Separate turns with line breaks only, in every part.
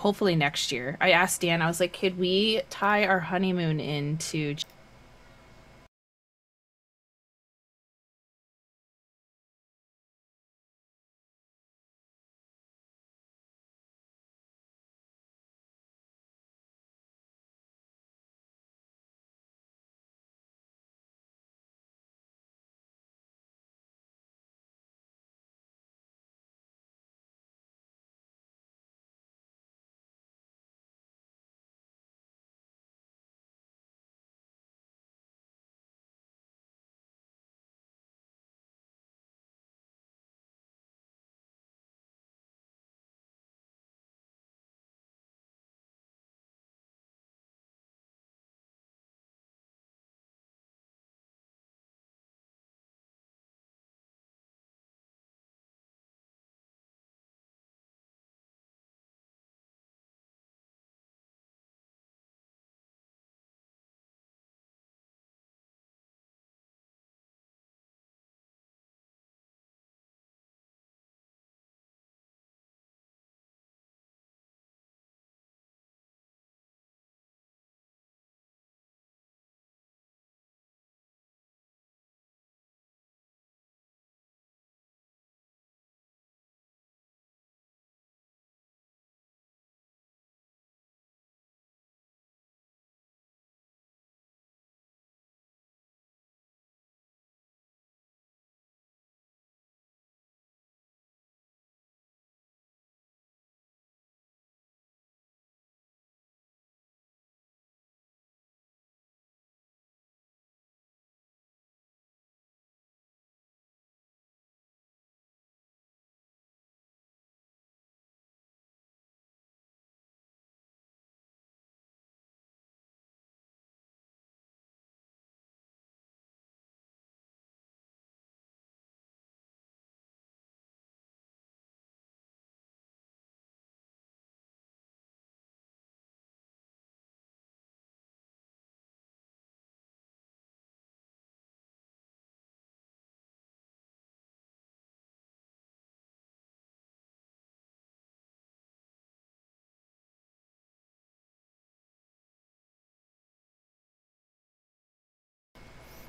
hopefully next year. I asked Dan, I was like, could we tie our honeymoon into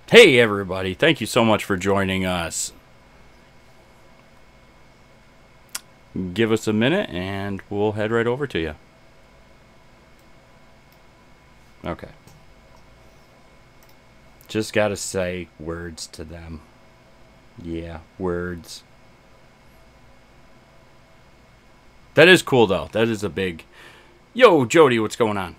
Hey everybody, thank you so much for joining us. Give us a minute and we'll head right over to you. Okay. Just gotta say words to them. Yeah, words. That is cool though. That is a big... Yo, Jody, what's going on?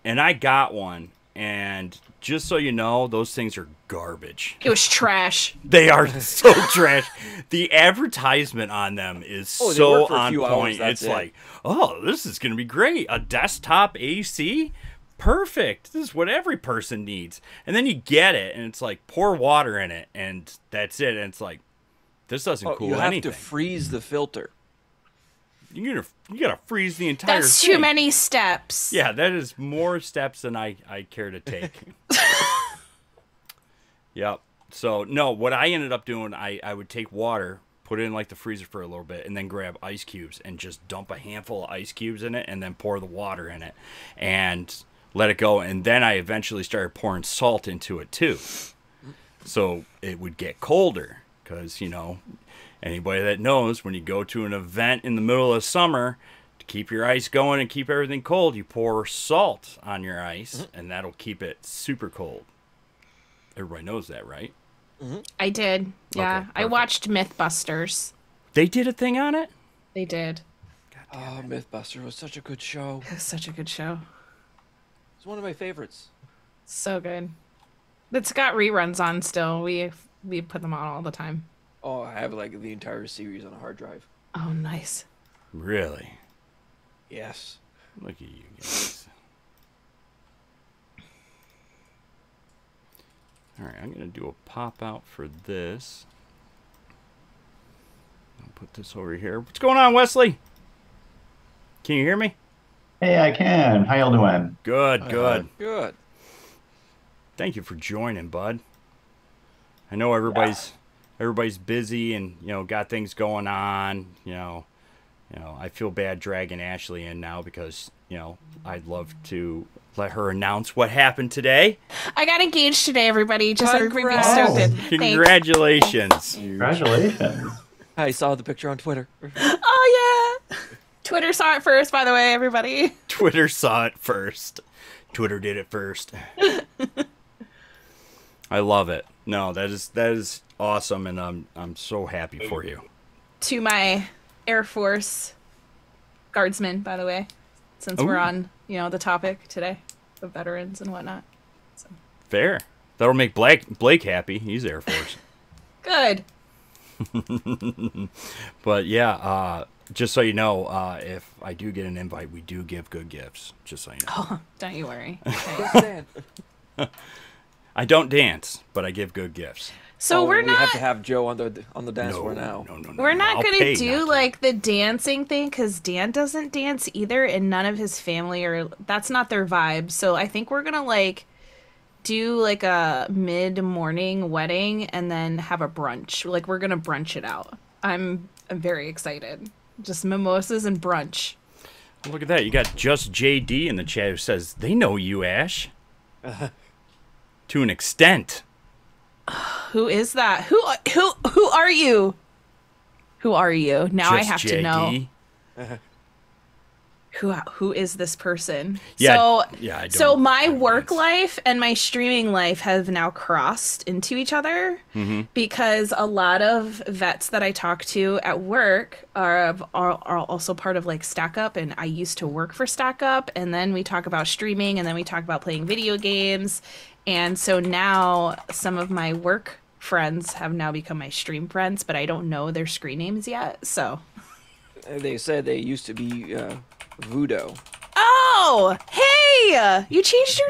and I got one, and just so you know, those things are garbage.
It was trash.
They are so trash. The advertisement on them is so on point. It's like, oh, this is going to be great. A desktop AC? Perfect. This is what every person needs. And then you get it, and it's like, pour water in it, and that's it. And it's like, this doesn't cool anything.
You have to freeze the filter.
You gotta freeze the entire
That's
thing.
too many steps.
Yeah, that is more steps than I care to take. Yep. So, no, what I ended up doing, I would take water, put it in, like, the freezer for a little bit, and then grab ice cubes and just dump a handful of ice cubes in it and then pour the water in it and let it go. And then I eventually started pouring salt into it, too. So it would get colder because, you know, anybody that knows, when you go to an event in the middle of summer, to keep your ice going and keep everything cold, you pour salt on your ice, and that'll keep it super cold. Everybody knows that, right?
I did. Yeah.
Okay,
I watched Mythbusters.
They did a thing on it?
They did.
Oh, Mythbuster was such a good show.
It was such a good show.
It's one of my favorites.
So good. It's got reruns on still. We put them on all the time.
Oh, I have like the entire series on a hard drive.
Oh, nice.
Really?
Yes.
Look at you guys. All right, I'm going to do a pop out for this. I'll put this over here. What's going on, Wesley? Can you hear me?
Hey, I can. How y'all doing?
Good, good.
Good.
Thank you for joining, bud. I know everybody's busy and, you know, got things going on. You know, I feel bad dragging Ashley in now because, you know, I'd love to let her announce what happened today.
I got engaged today, everybody. Just everybody be
Congrats.
stoked.
Oh,
Congratulations.
Congratulations.
I saw the picture on Twitter.
Oh, yeah. Twitter saw it first, by the way, everybody.
Twitter saw it first. Twitter did it first. I love it. No, that is awesome, and I'm so happy for you.
To my Air Force guardsmen, by the way, since we're on, you know, the topic today of veterans and whatnot. So.
Fair. That'll make Blake happy. He's Air Force.
Good.
But yeah, just so you know, if I do get an invite, we do give good gifts. Just so you know.
Oh, don't you worry.
I don't dance, but I give good gifts.
So
we
not.
have to have Joe on the dance floor now.
No.
We're not
I'll
going
pay
to do
not
like the dancing thing because Dan doesn't dance either, and none of his family that's not their vibe. So I think we're going to like do like a mid-morning wedding and then have a brunch. Like we're going to brunch it out. I'm very excited. Just mimosas and brunch.
Look at that. You got Just JD in the chat who says, they know you, Ash. To an extent.
Who is that? Who are you? Who are you? Now I have to know. Who is this person?
Yeah, I don't.
So my work life and my streaming life have now crossed into each other because a lot of vets that I talk to at work are also part of like Stack Up, and I used to work for Stack Up, and then we talk about streaming, and then we talk about playing video games, and so now some of my work friends have now become my stream friends, but I don't know their screen names yet. So
they said they used to be Voodoo.
Oh, hey! You changed your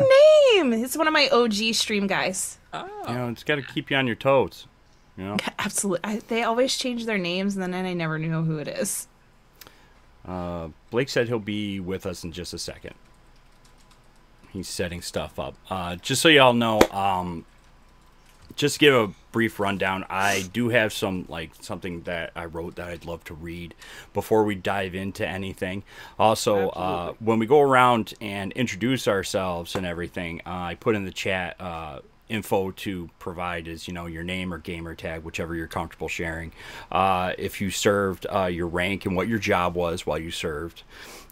name. It's one of my OG stream guys.
Oh.
You know, it's got to keep you on your toes. You know?
Absolutely. They always change their names, and then I never knew who it is.
Blake said he'll be with us in just a second. He's setting stuff up. Just so y'all know, just to give a brief rundown, I do have something that I wrote that I'd love to read before we dive into anything. Also, when we go around and introduce ourselves and everything, I put in the chat info to provide is, you know, your name or gamer tag, whichever you're comfortable sharing. If you served, your rank and what your job was while you served,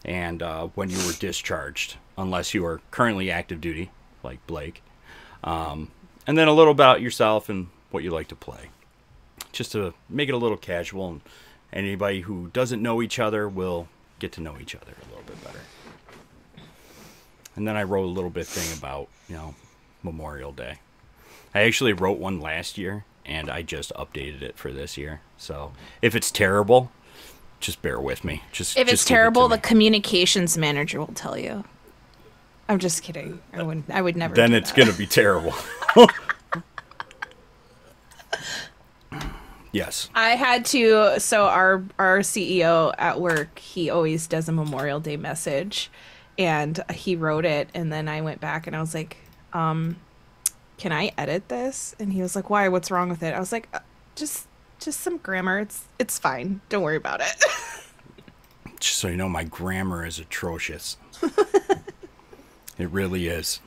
and when you were discharged, unless you are currently active duty, like Blake. And then a little about yourself and what you like to play. Just to make it a little casual, and anybody who doesn't know each other will get to know each other a little bit better. And then I wrote a little bit thing about, Memorial Day. I actually wrote one last year, and I just updated it for this year. So if it's terrible, just bear with me.
If it's
just
terrible, the communications manager will tell you. I'm just kidding. I would never.
Then
do
it's
that.
going to be terrible. Yes.
I had to. So our CEO at work, he always does a Memorial Day message, and he wrote it, and then I went back and I was like, can I edit this? And he was like, why? What's wrong with it? I was like, just some grammar. It's fine. Don't worry about it.
Just so you know, my grammar is atrocious. It really is.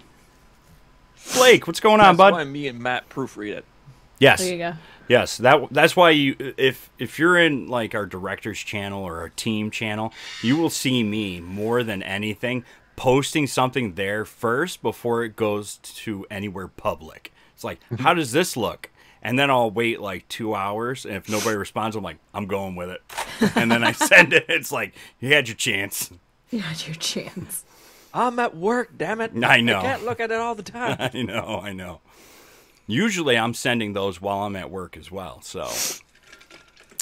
Blake, what's going on,
That's
bud?
why me and Matt proofread it.
Yes.
There you go.
Yes, that's why if you're in like our director's channel or our team channel, you will see me more than anything posting something there first before it goes to anywhere public. It's like, how does this look? And then I'll wait like 2 hours, and if nobody responds, I'm like, I'm going with it. And then I send it. It's like, you had your chance.
You had your chance.
I'm at work, damn it.
I know.
I can't look at it all the time.
I know. Usually I'm sending those while I'm at work as well, so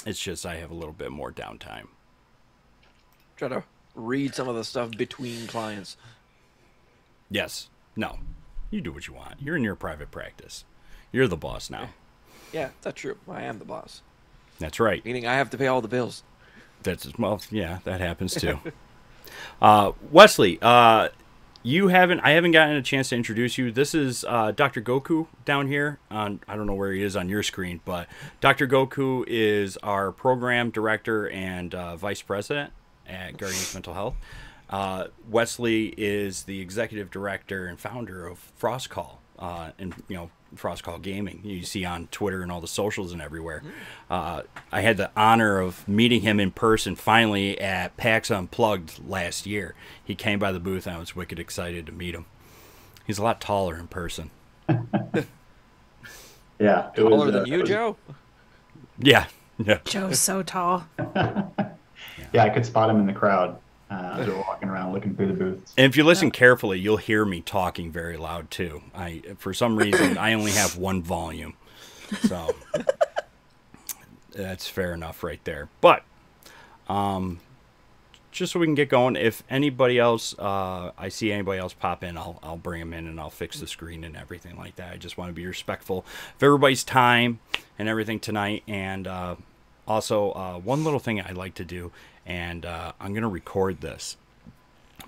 it's just I have a little bit more downtime.
Try to read some of the stuff between clients.
Yes. No. You do what you want. You're in your private practice. You're the boss now.
Yeah, that's true. I am the boss.
That's right.
Meaning I have to pay all the bills.
Yeah, that happens too. Wesley, I haven't gotten a chance to introduce you. This is Dr. Goku down here. I don't know where he is on your screen, but Dr. Goku is our program director and vice president at Guardians Mental Health. Wesley is the executive director and founder of Frost Call, and Frost Call Gaming. You see on Twitter and all the socials and everywhere. I had the honor of meeting him in person finally at PAX Unplugged last year. He came by the booth and I was wicked excited to meet him. He's a lot taller in person.
Yeah.
Taller than you, Joe?
Yeah.
Joe's so tall.
Yeah, I could spot him in the crowd as we were walking around looking through the booths.
And if you listen carefully, you'll hear me talking very loud too. For some reason, I only have one volume. So that's fair enough right there. But just so we can get going, if anybody else, I see anybody else pop in, I'll bring them in and I'll fix the screen and everything like that. I just want to be respectful of everybody's time and everything tonight. And also, one little thing I like to do, and I'm going to record this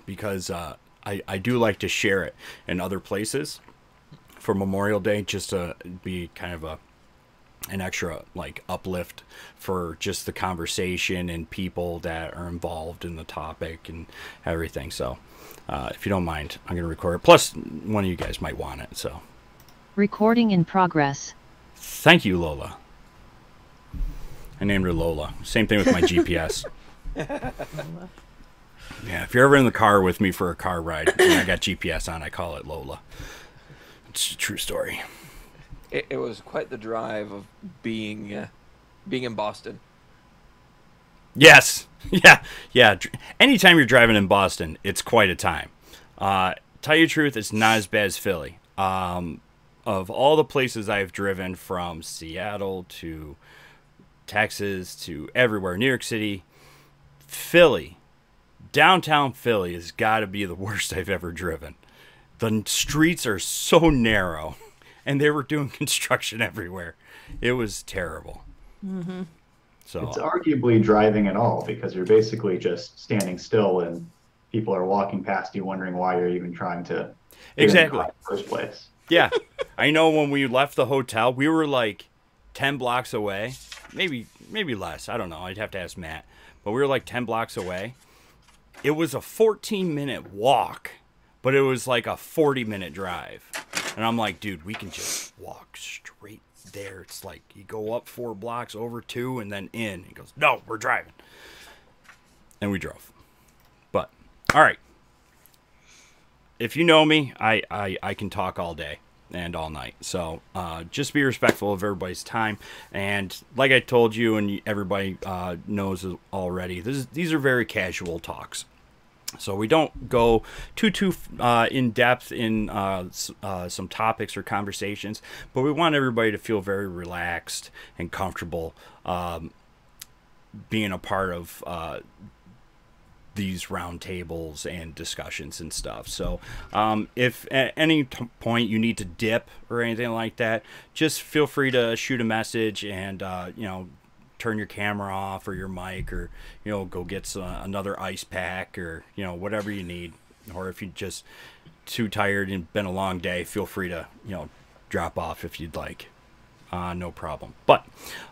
because I do like to share it in other places for Memorial Day, just to be kind of an extra like uplift for just the conversation and people that are involved in the topic and everything. So if you don't mind, I'm going to record it. Plus, one of you guys might want it. So
recording in progress.
Thank you, Lola. I named her Lola. Same thing with my GPS. Yeah, if you're ever in the car with me for a car ride and I got GPS on, I call it Lola. It's a true story.
It was quite the drive of being in Boston.
Yes. Yeah. Anytime you're driving in Boston, it's quite a time. Tell you the truth, it's not as bad as Philly. Of all the places I've driven, from Seattle to Texas to everywhere, New York City, Philly, downtown Philly has got to be the worst I've ever driven. The streets are so narrow, and they were doing construction everywhere. It was terrible.
Mm-hmm.
So
It's arguably driving at all, because you're basically just standing still and people are walking past you wondering why you're even trying to get in the car in the first place.
Yeah. I know when we left the hotel, we were like 10 blocks away. Maybe less. I don't know. I'd have to ask Matt. But we were like 10 blocks away. It was a 14-minute walk, but it was like a 40-minute drive. And I'm like, dude, we can just walk straight there. It's like you go up 4 blocks, over 2, and then in. He goes, no, we're driving. And we drove. But, all right. If you know me, I can talk all day and all night. So just be respectful of everybody's time. And like I told you, and everybody knows already, these are very casual talks. So we don't go too in depth in some topics or conversations, but we want everybody to feel very relaxed and comfortable being a part of these roundtables and discussions and stuff. So if at any point you need to dip or anything like that, just feel free to shoot a message and turn your camera off or your mic, or go get another ice pack, or whatever you need. Or if you're just too tired and been a long day, feel free to drop off if you'd like. No problem. But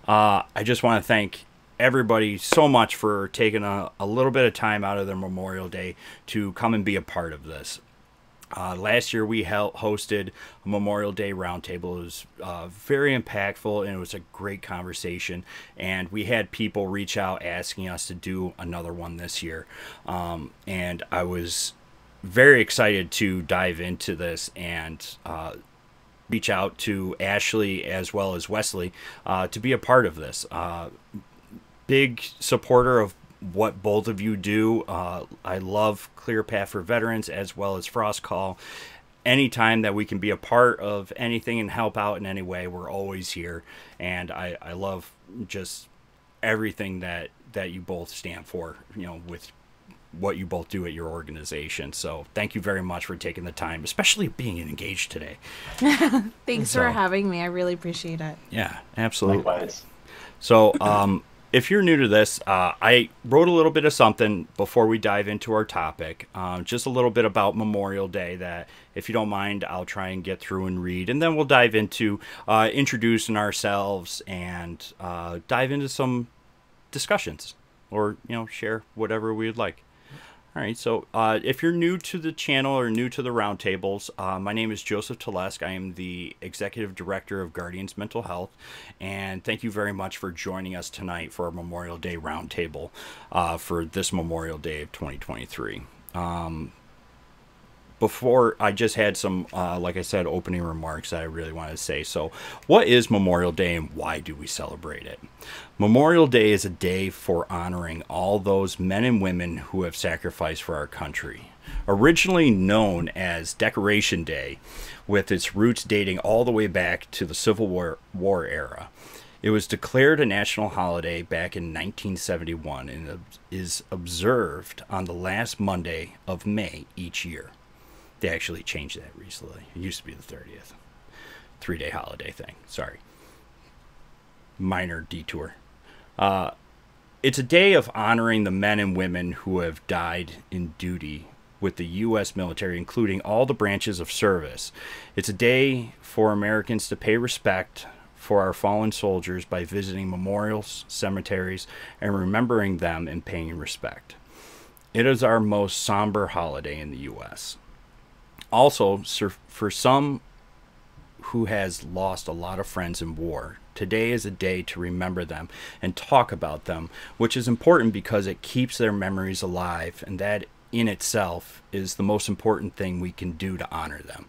I just want to thank everybody so much for taking a little bit of time out of their Memorial Day to come and be a part of this. Last year we hosted a Memorial Day roundtable. It was very impactful, and it was a great conversation. And we had people reach out asking us to do another one this year. And I was very excited to dive into this and reach out to Ashley as well as Wesley to be a part of this. Big supporter of what both of you do. I love Clear Path for Veterans as well as Frost Call. Anytime that we can be a part of anything and help out in any way, we're always here. And I love just everything that you both stand for, with what you both do at your organization. So thank you very much for taking the time, especially being engaged today.
Thanks for having me. I really appreciate it.
Yeah, absolutely.
Likewise.
So, if you're new to this, I wrote a little bit of something before we dive into our topic, just a little bit about Memorial Day that, if you don't mind, I'll try and get through and read. And then we'll dive into introducing ourselves and dive into some discussions, or, share whatever we would like. All right, so if you're new to the channel or new to the roundtables, my name is Joseph Telesk. I am the Executive Director of Guardians Mental Health, and thank you very much for joining us tonight for our Memorial Day roundtable for this Memorial Day of 2023. Before, I just had some, like I said, opening remarks that I really wanted to say. So, what is Memorial Day and why do we celebrate it? Memorial Day is a day for honoring all those men and women who have sacrificed for our country. Originally known as Decoration Day, with its roots dating all the way back to the Civil War era. It was declared a national holiday back in 1971 and is observed on the last Monday of May each year. They actually changed that recently. It used to be the 30th. 3-day holiday thing. Sorry. Minor detour. It's a day of honoring the men and women who have died in duty with the U.S. military, including all the branches of service. It's a day for Americans to pay respect for our fallen soldiers by visiting memorials, cemeteries, and remembering them and paying respect. It is our most somber holiday in the U.S. Also, for some who has lost a lot of friends in war, today is a day to remember them and talk about them, which is important because it keeps their memories alive, and that in itself is the most important thing we can do to honor them.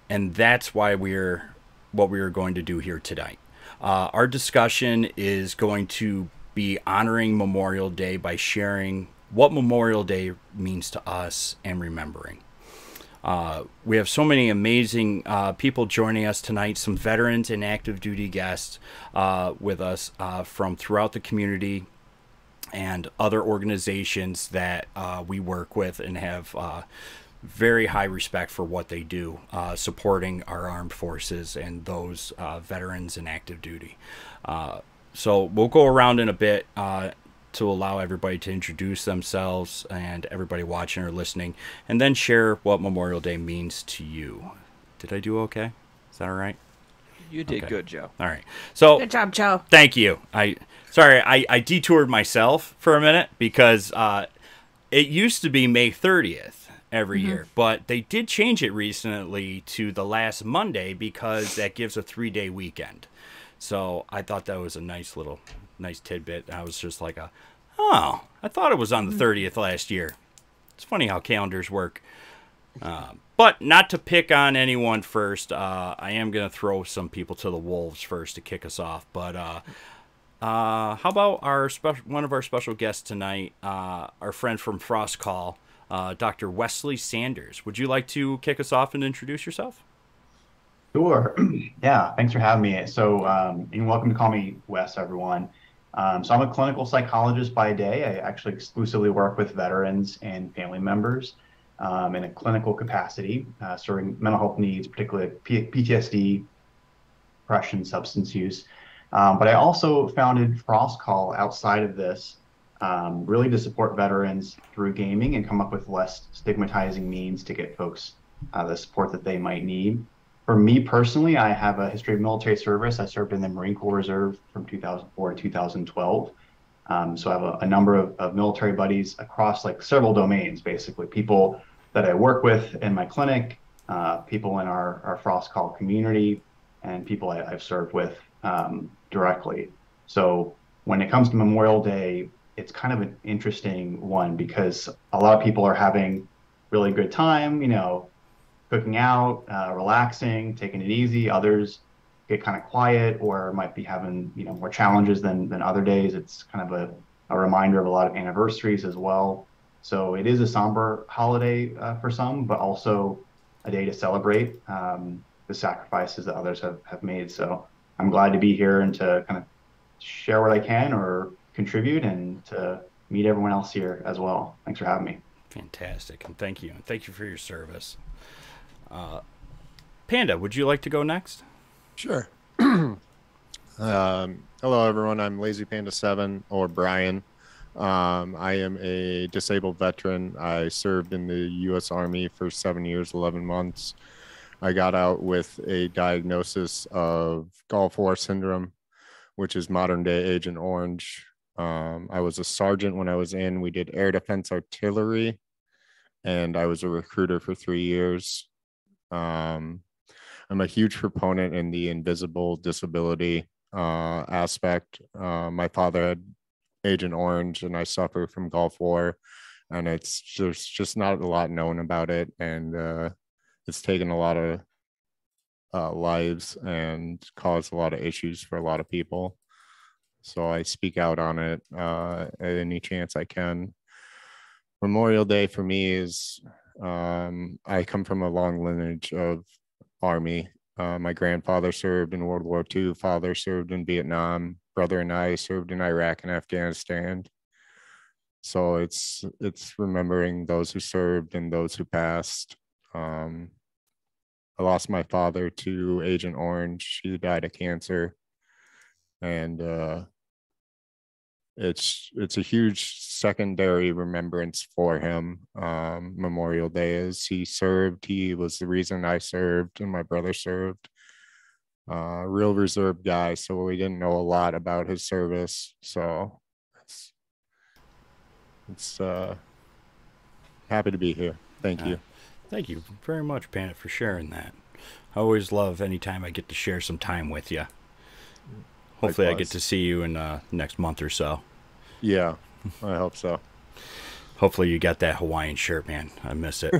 And that's why what we are going to do here tonight. Our discussion is going to be honoring Memorial Day by sharing what Memorial Day means to us and remembering. We have so many amazing people joining us tonight, some veterans and active duty guests with us from throughout the community and other organizations that we work with and have very high respect for what they do, supporting our armed forces and those veterans and active duty. So we'll go around in a bit to allow everybody to introduce themselves and everybody watching or listening, and then share what Memorial Day means to you. Did I do okay? Is that all right?
You did good, Joe.
All right. So
Good job, Joe.
thank you. I detoured myself for a minute because it used to be May 30th every year, but they did change it recently to the last Monday because that gives a 3-day weekend. So I thought that was a nice tidbit. I was just like, I thought it was on the 30th last year. It's funny how calendars work. But not to pick on anyone first, I am going to throw some people to the wolves first to kick us off. But How about one of our special guests tonight, our friend from Frost Call, Dr. Wesley Sanders. Would you like to kick us off and introduce yourself?
Sure. Yeah, thanks for having me. So, and welcome to call me Wes, everyone. So I'm a clinical psychologist by day. I actually exclusively work with veterans and family members in a clinical capacity, serving mental health needs, particularly PTSD, depression, substance use. But I also founded Frost Call outside of this, really to support veterans through gaming and come up with less stigmatizing means to get folks the support that they might need. For me personally, I have a history of military service. I served in the Marine Corps Reserve from 2004 to 2012. So I have a number of military buddies across like several domains, basically people that I work with in my clinic, people in our Frost Call community, and people I've served with directly. So when it comes to Memorial Day, it's kind of an interesting one because a lot of people are having really good time, cooking out, relaxing, taking it easy. Others get kind of quiet or might be having, more challenges than other days. It's kind of a reminder of a lot of anniversaries as well. So it is a somber holiday for some, but also a day to celebrate the sacrifices that others have made. So I'm glad to be here and to kind of share what I can or contribute and to meet everyone else here as well. Thanks for having me.
Fantastic. And thank you. And thank you for your service. Panda, would you like to go next?
Sure. Hello, everyone. I'm Lazy Panda 7 or Brian. I am a disabled veteran. I served in the U.S. Army for 7 years, 11 months. I got out with a diagnosis of Gulf War syndrome, which is modern day Agent Orange. I was a sergeant when I was in. We did air defense artillery, and I was a recruiter for 3 years. I'm a huge proponent in the invisible disability aspect. My father had Agent Orange, and I suffer from Gulf War, and it's just not a lot known about it, and it's taken a lot of lives and caused a lot of issues for a lot of people. So I speak out on it at any chance I can. Memorial Day for me is, I come from a long lineage of Army. My grandfather served in World War II, father served in Vietnam, brother and I served in Iraq and Afghanistan. So it's remembering those who served and those who passed. I lost my father to Agent Orange. He died of cancer. And it's a huge secondary remembrance for him. Memorial Day is he served. He was the reason I served and my brother served. Real reserved guy, so we didn't know a lot about his service. So it's happy to be here. Thank you.
Thank you very much, Panda, for sharing that. I always love anytime I get to share some time with you. Hopefully I get to see you in next month or so.
Yeah, I hope so.
Hopefully you got that Hawaiian shirt, man. I miss it.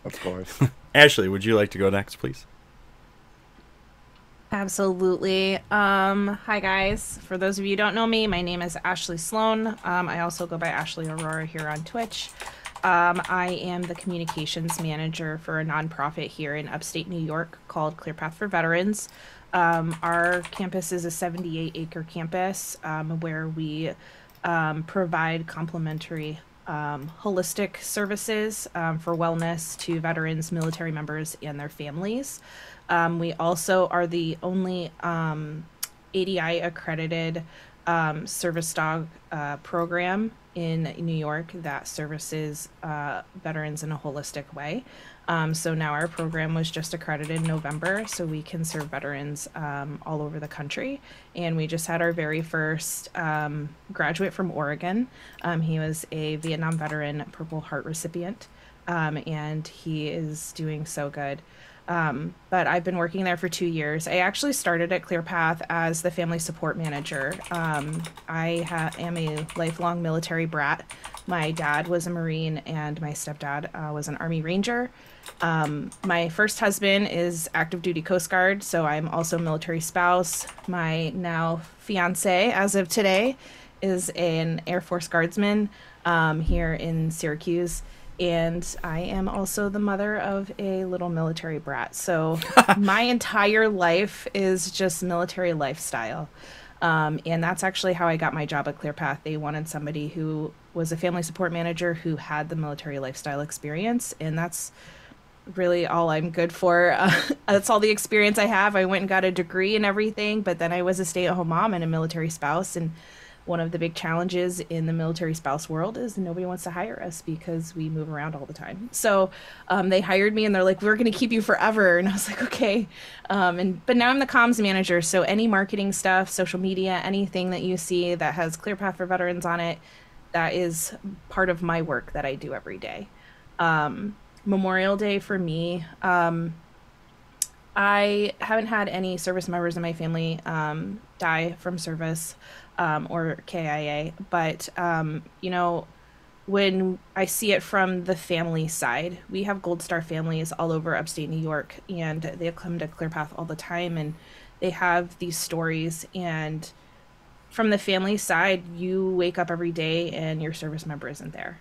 Of course.
Ashley, would you like to go next, please?
Absolutely. Hi guys. For those of you who don't know me, my name is Ashley Sloan. I also go by Ashley Aurora here on Twitch. I am the communications manager for a nonprofit here in upstate New York called Clear Path for Veterans. Our campus is a 78-acre campus where we provide complimentary holistic services for wellness to veterans, military members, and their families. We also are the only ADI accredited service dog program in New York that services veterans in a holistic way. So now our program was just accredited in November, so we can serve veterans all over the country. And we just had our very first graduate from Oregon. He was a Vietnam veteran Purple Heart recipient, and he is doing so good. But I've been working there for 2 years. I actually started at ClearPath as the family support manager. Am a lifelong military brat. My dad was a Marine and my stepdad was an Army Ranger. My first husband is active duty Coast Guard, so I'm also a military spouse. My now fiance, as of today, is an Air Force Guardsman here in Syracuse. And I am also the mother of a little military brat. So my entire life is just military lifestyle. And that's actually how I got my job at ClearPath. They wanted somebody who was a family support manager who had the military lifestyle experience. And that's really all I'm good for. That's all the experience I have. I went and got a degree and everything, but then I was a stay-at-home mom and a military spouse. And one of the big challenges in the military spouse world is nobody wants to hire us because we move around all the time. So they hired me and they're like, we're going to keep you forever. And I was like, okay. But now I'm the comms manager. So any marketing stuff, social media, anything that you see that has ClearPath for Veterans on it, that is part of my work that I do every day. Memorial Day for me, I haven't had any service members in my family die from service or KIA, but you know, when I see it from the family side, we have Gold Star families all over upstate New York, and they come to ClearPath all the time, and they have these stories. And from the family side, you wake up every day and your service member isn't there,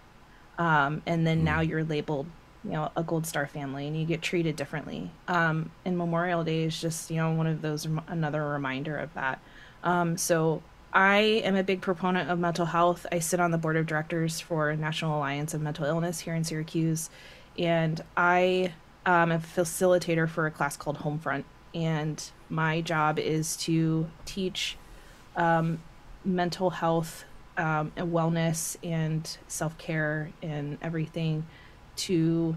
and then now you're labeled, you know, a Gold Star family, and you get treated differently. And Memorial Day is just, you know, one of those, another reminder of that. So I am a big proponent of mental health. I sit on the board of directors for National Alliance of Mental Illness here in Syracuse, and I am a facilitator for a class called Homefront. And my job is to teach mental health and wellness and self-care and everything to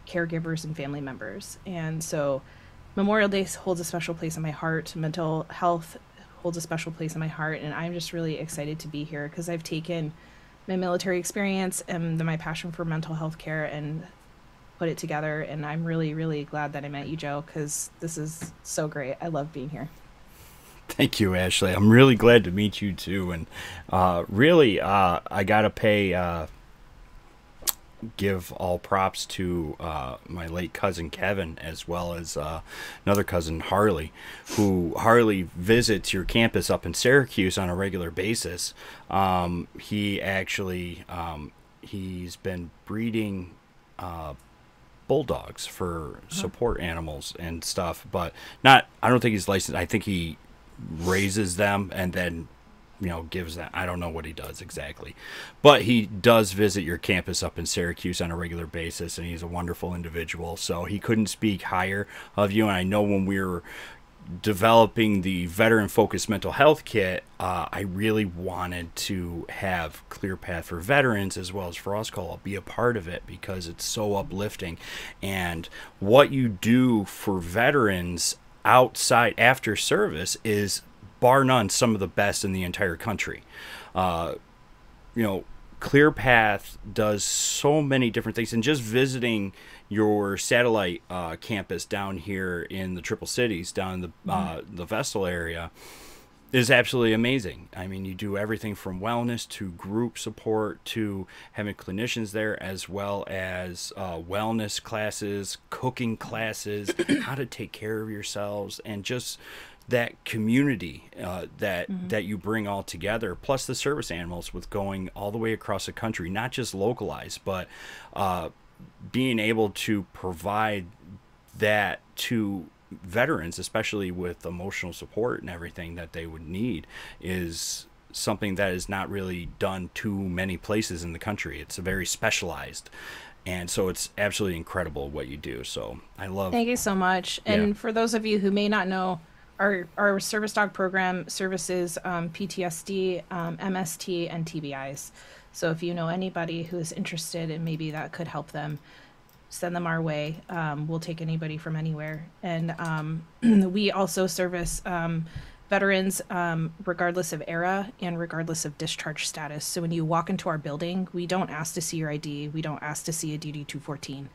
caregivers and family members. And so Memorial Day holds a special place in my heart. Mental health holds a special place in my heart, and I'm just really excited to be here because I've taken my military experience and my passion for mental health care and put it together. And I'm really, really glad that I met you, Joe, because this is so great. I love being here.
Thank you, Ashley. I'm really glad to meet you too. And really, I gotta give all props to my late cousin Kevin, as well as another cousin Harley, who Harley visits your campus up in Syracuse on a regular basis. He actually he's been breeding bulldogs for support animals and stuff, but I don't think he's licensed. I think he raises them and then, you know, gives that. I don't know what he does exactly, but he does visit your campus up in Syracuse on a regular basis, and he's a wonderful individual. So he couldn't speak higher of you. And I know when we were developing the veteran focused mental health kit, I really wanted to have ClearPath for Veterans as well as Frost Call be a part of it because it's so uplifting. And what you do for veterans outside after service is bar none some of the best in the entire country. You know, ClearPath does so many different things, and just visiting your satellite campus down here in the Triple Cities, down in the Vestal area, is absolutely amazing. I mean, you do everything from wellness to group support to having clinicians there, as well as wellness classes, cooking classes, how to take care of yourselves, and just that community that you bring all together, plus the service animals with going all the way across the country, not just localized, but being able to provide that to veterans, especially with emotional support and everything that they would need, is something that is not really done too many places in the country. It's a very specialized, and so it's absolutely incredible what you do. So I love.
Thank you so much. And for those of you who may not know, our service dog program services PTSD, MST, and TBIs. So if you know anybody who is interested and maybe that could help them, send them our way. We'll take anybody from anywhere. And we also service veterans regardless of era and regardless of discharge status. So when you walk into our building, we don't ask to see your ID. We don't ask to see a DD-214.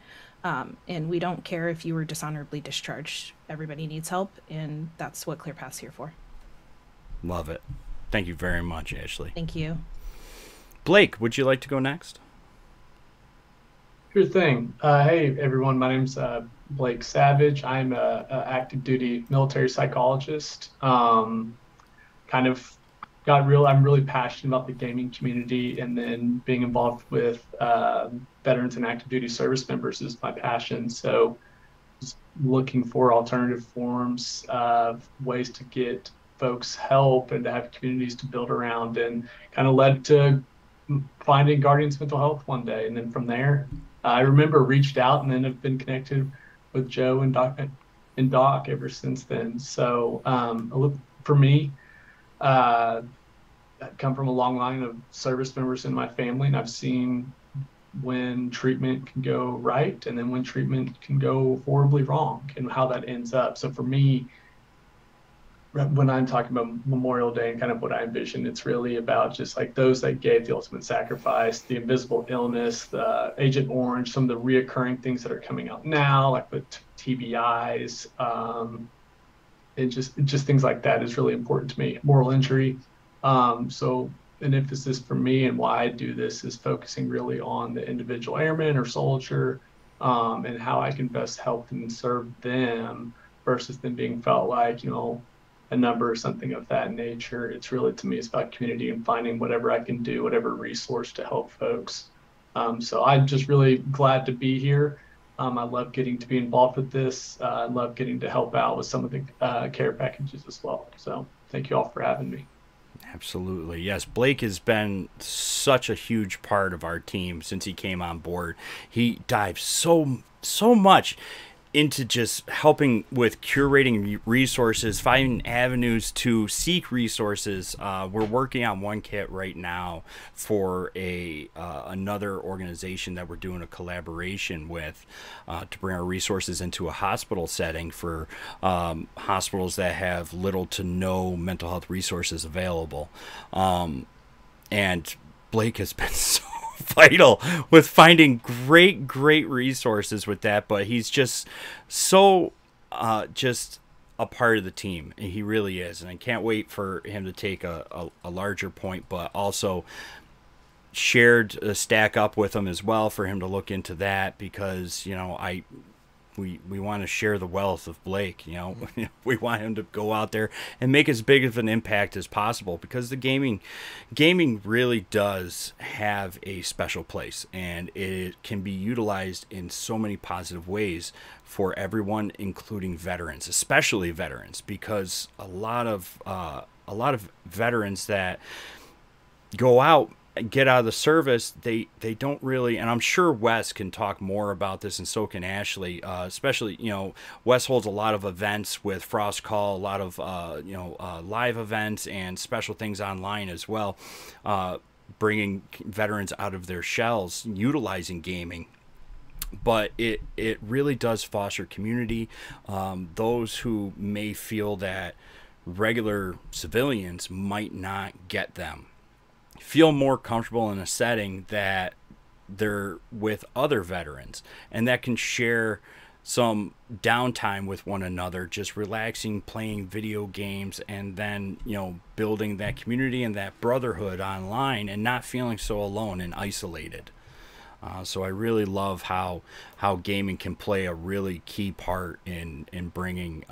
And we don't care if you were dishonorably discharged. Everybody needs help, and that's what ClearPath's here for.
Love it. Thank you very much, Ashley.
Thank you.
Blake, would you like to go next?
Sure thing. Hey, everyone. My name's Blake Savage. I'm a active duty military psychologist. I'm really passionate about the gaming community, and then being involved with veterans and active duty service members is my passion. So just looking for alternative forms of ways to get folks help and to have communities to build around, and kind of led to finding Guardians Mental Health one day. And then from there, I remember reached out and then have been connected with Joe and Doc ever since then. So for me, I come from a long line of service members in my family, and I've seen when treatment can go right and then when treatment can go horribly wrong and how that ends up. So for me, when I'm talking about Memorial Day and kind of what I envision, it's really about just like those that gave the ultimate sacrifice, the invisible illness, the Agent Orange, some of the reoccurring things that are coming out now, like with TBIs, and just things like that is really important to me. Moral injury. So an emphasis for me and why I do this is focusing really on the individual airman or soldier, and how I can best help them and serve them versus them being felt like, a number or something of that nature. It's really, to me, it's about community and finding whatever I can do, whatever resource to help folks. So I'm just really glad to be here. I love getting to be involved with this. I love getting to help out with some of the care packages as well. So thank you all for having me.
Absolutely. Yes, Blake has been such a huge part of our team since he came on board. He dives so much into just helping with curating resources, finding avenues to seek resources. We're working on one kit right now for another organization that we're doing a collaboration with to bring our resources into a hospital setting for hospitals that have little to no mental health resources available. And Blake has been so vital with finding great resources with that, but he's just so just a part of the team. He really is, and I can't wait for him to take a larger point, but also shared a stack up with him as well for him to look into that, because we want to share the wealth of Blake. We want him to go out there and make as big of an impact as possible, because the gaming really does have a special place, and it can be utilized in so many positive ways for everyone, including veterans, especially veterans, because a lot of veterans that go out, get out of the service, they don't really, and I'm sure Wes can talk more about this, and so can Ashley, especially, Wes holds a lot of events with Frost Call, a lot of live events and special things online as well, bringing veterans out of their shells, utilizing gaming. But it really does foster community. Those who may feel that regular civilians might not get them feel more comfortable in a setting that they're with other veterans, and that can share some downtime with one another, just relaxing, playing video games, and then building that community and that brotherhood online, and not feeling so alone and isolated. So I really love how gaming can play a really key part in bringing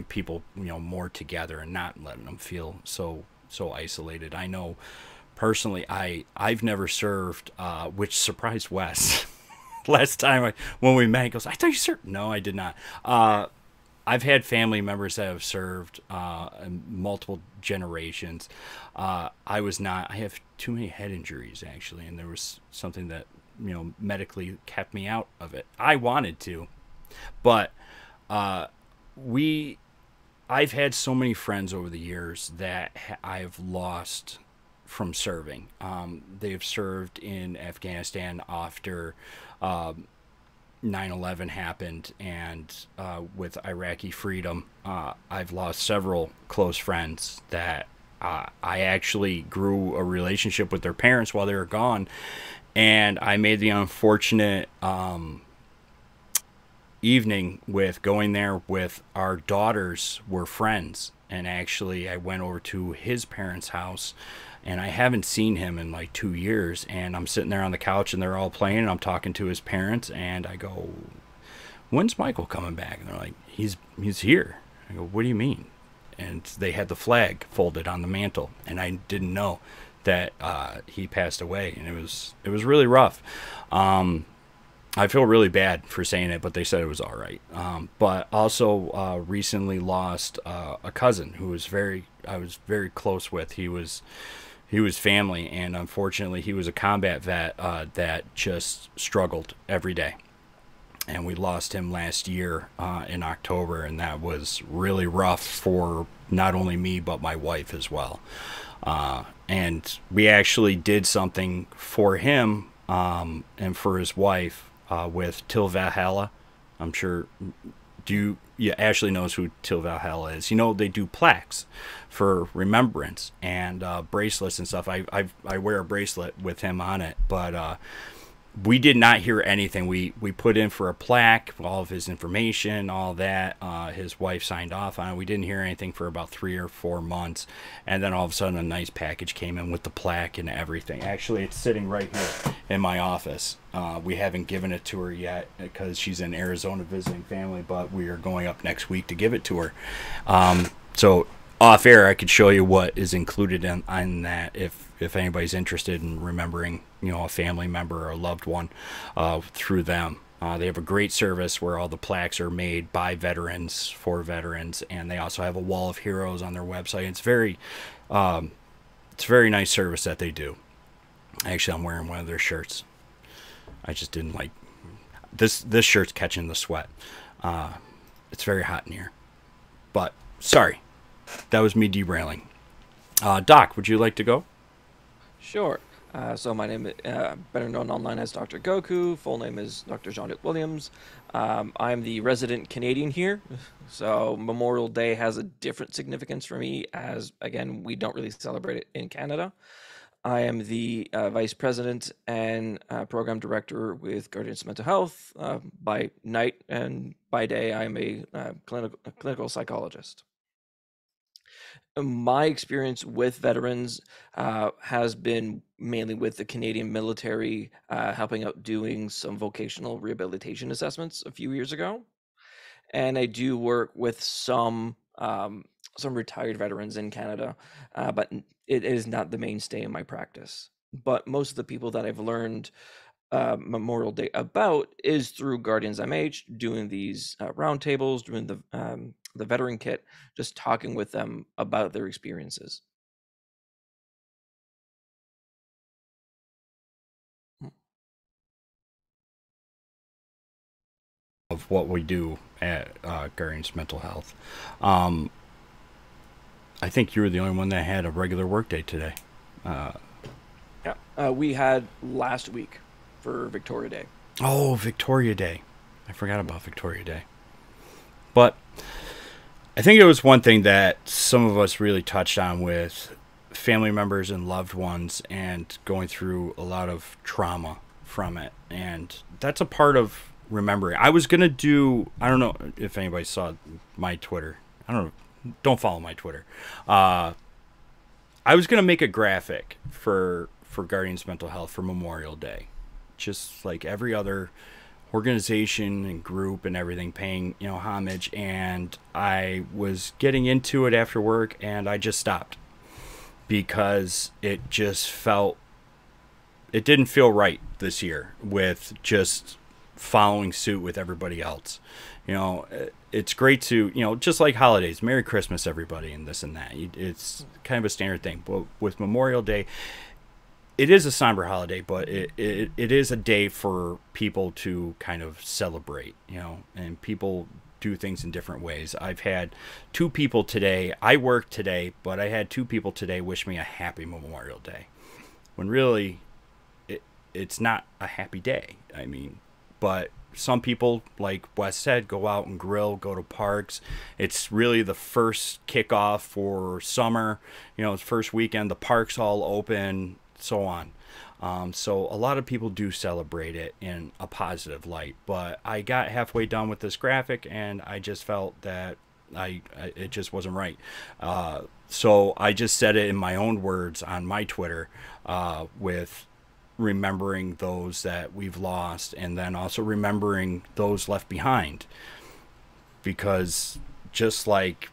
people more together and not letting them feel so isolated. I know personally, I've never served, which surprised Wes. Last time when we met, he goes, "I thought you served." No, I did not. I've had family members that have served in multiple generations. I was not. I have too many head injuries, actually, and there was something that medically kept me out of it. I wanted to, but I've had so many friends over the years that I've lost from serving. They've served in Afghanistan after 9/11 happened, and with Iraqi freedom, I've lost several close friends that I actually grew a relationship with their parents while they were gone, and I made the unfortunate evening with going there with our daughters were friends. And actually, I went over to his parents' house, and I haven't seen him in like 2 years. And I'm sitting there on the couch, and they're all playing, and I'm talking to his parents, and I go, "When's Michael coming back?" And they're like, "He's here." I go, "What do you mean?" And they had the flag folded on the mantle, and I didn't know that he passed away, and it was really rough. I feel really bad for saying it, but they said it was all right. But also recently lost a cousin who I was very close with. He was family, and unfortunately, he was a combat vet that just struggled every day. And we lost him last year in October, and that was really rough for not only me but my wife as well. And we actually did something for him and for his wife with Till Valhalla. I'm sure Ashley knows who Till Valhalla is. They do plaques for remembrance and bracelets and stuff. I wear a bracelet with him on it, but we did not hear anything. We put in for a plaque, all of his information, all that. His wife signed off on it. We didn't hear anything for about 3 or 4 months, and then all of a sudden a nice package came in with the plaque and everything. Actually, it's sitting right here in my office. We haven't given it to her yet because she's in Arizona visiting family, but we are going up next week to give it to her. So off air, I could show you what is included in that if anybody's interested in remembering, a family member or a loved one through them. They have a great service where all the plaques are made by veterans for veterans, and they also have a wall of heroes on their website. It's a very nice service that they do. Actually, I'm wearing one of their shirts. I just didn't like this shirt's catching the sweat. It's very hot in here. But sorry, that was me derailing. Doc, would you like to go?
Sure. So my name is better known online as Dr. Goku. Full name is Dr. Jean-Luc Williams. I'm the resident Canadian here, so Memorial Day has a different significance for me, as again we don't really celebrate it in Canada. I am the vice president and program director with Guardians Mental Health. By night and by day, I am a clinical psychologist. My experience with veterans has been mainly with the Canadian military, helping out doing some vocational rehabilitation assessments a few years ago. And I do work with some retired veterans in Canada, but it is not the mainstay in my practice. But most of the people that I've learned Memorial Day about is through Guardians MH, doing these roundtables, doing the veteran kit, just talking with them about their experiences.
Of what we do at Guardians Mental Health. I think you were the only one that had a regular workday today.
Yeah, we had last week for Victoria Day.
Oh, Victoria Day. I forgot about Victoria Day. But I think it was one thing that some of us really touched on with family members and loved ones and going through a lot of trauma from it. And that's a part of remembering. I was going to do, I don't know if anybody saw my Twitter. I don't know. Don't follow my Twitter. I was going to make a graphic for Guardians Mental Health for Memorial Day. Just like every other organization and group and everything paying, homage. And I was getting into it after work, and I just stopped because it didn't feel right this year with just following suit with everybody else. It's great to, just like holidays, Merry Christmas, everybody, and this and that. It's kind of a standard thing. But with Memorial Day, it is a somber holiday, but it is a day for people to kind of celebrate, and people do things in different ways. I've had 2 people today, I worked today, but I had 2 people today wish me a happy Memorial Day, when really it's not a happy day. But some people, like Wes said, go out and grill, go to parks. It's really the first kickoff for summer, first weekend, the parks all open, so on. So a lot of people do celebrate it in a positive light, but I got halfway done with this graphic and I just felt that it just wasn't right. So I just said it in my own words on my Twitter, with remembering those that we've lost and then also remembering those left behind. Because just like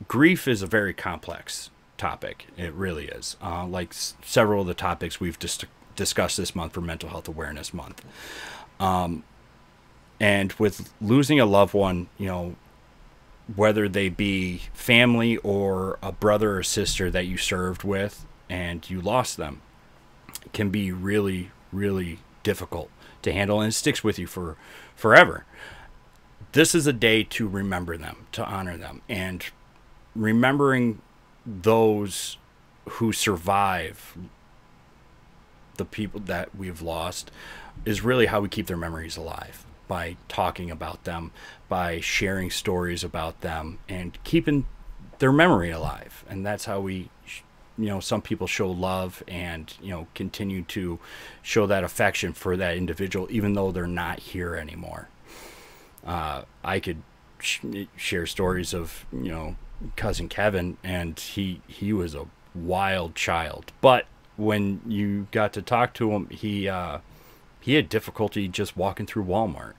grief is a very complex topic. It really is. Like several of the topics we've discussed this month for Mental Health Awareness Month. And with losing a loved one, whether they be family or a brother or sister that you served with and you lost them, can be really, really difficult to handle, and it sticks with you for forever. This is a day to remember them, to honor them, and remembering those who survive the people that we've lost is really how we keep their memories alive, by talking about them, by sharing stories about them, and keeping their memory alive. And that's how we, some people show love and, continue to show that affection for that individual, even though they're not here anymore. I could share stories of, cousin Kevin, and he was a wild child, but when you got to talk to him, he had difficulty just walking through Walmart,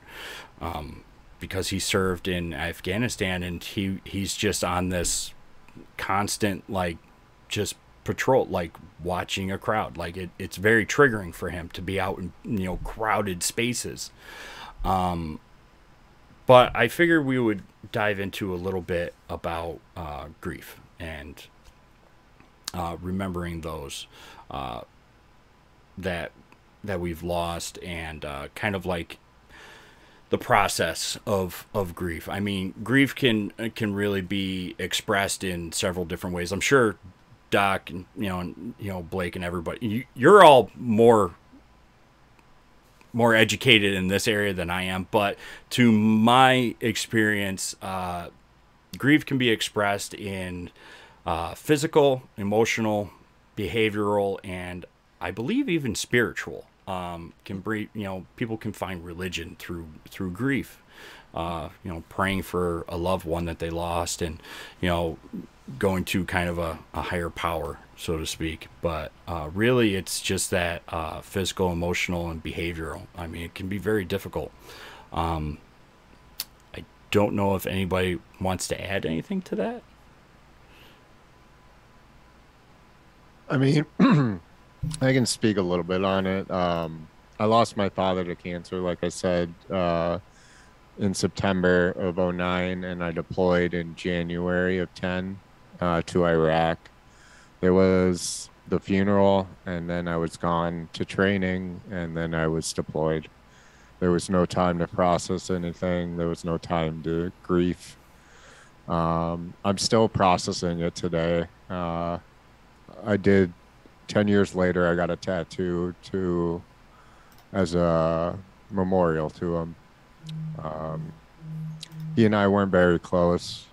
because he served in Afghanistan, and he's just on this constant, just patrol, watching a crowd. It's very triggering for him to be out in, crowded spaces. But I figured we would dive into a little bit about grief and remembering those that we've lost, and kind of like the process of grief. I mean, grief can really be expressed in several different ways. I'm sure Doc and Blake and everybody, you're all more educated in this area than I am, but to my experience, grief can be expressed in physical, emotional, behavioral, and I believe even spiritual. People can find religion through grief. Praying for a loved one that they lost, and going to kind of a higher power, so to speak. But really, it's just that physical, emotional, and behavioral. I mean, it can be very difficult. I don't know if anybody wants to add anything to that.
I mean, I can speak a little bit on it. I lost my father to cancer, like I said, in September of 2009, and I deployed in January of 2010 to Iraq. There was the funeral, and then I was gone to training, and then I was deployed. There was no time to process anything. There was no time to grieve. I'm still processing it today. I did 10 years later, I got a tattoo as a memorial to him. He and I weren't very close.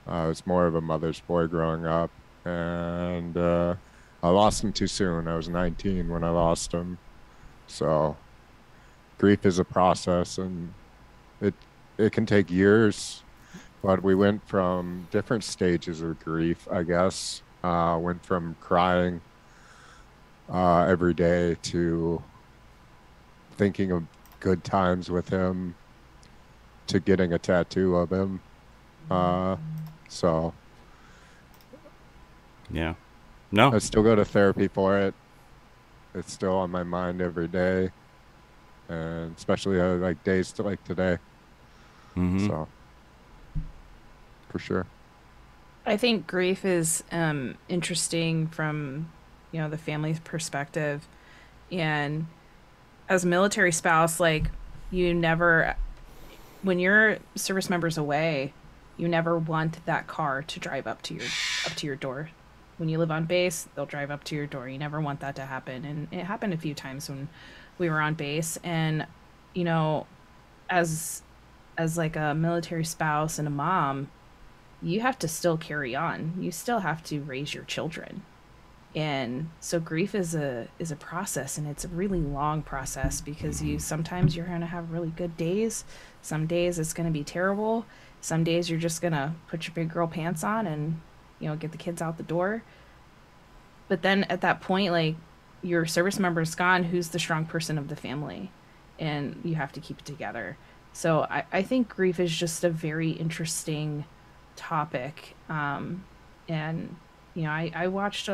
I was more of a mother's boy growing up, and I lost him too soon. I was 19 when I lost him. So grief is a process, and it can take years, but we went from different stages of grief, I guess. Went from crying every day to thinking of good times with him to getting a tattoo of him. So
yeah, no,
I still go to therapy for it. It's still on my mind every day, and especially like days like today.
Mm-hmm.
So for sure.
I think grief is interesting from, the family's perspective. And as a military spouse, you never, when your service member's away, you never want that car to drive up to your door. When you live on base, they'll drive up to your door. You never want that to happen. And it happened a few times when we were on base. And, as like a military spouse and a mom, you have to still carry on. You still have to raise your children. And so grief is a process, and it's a really long process, because sometimes you're going to have really good days, some days it's going to be terrible, some days you're just going to put your big girl pants on and get the kids out the door. But then at that point, like, your service member is gone, who's the strong person of the family, and you have to keep it together. So I think grief is just a very interesting topic. And I watched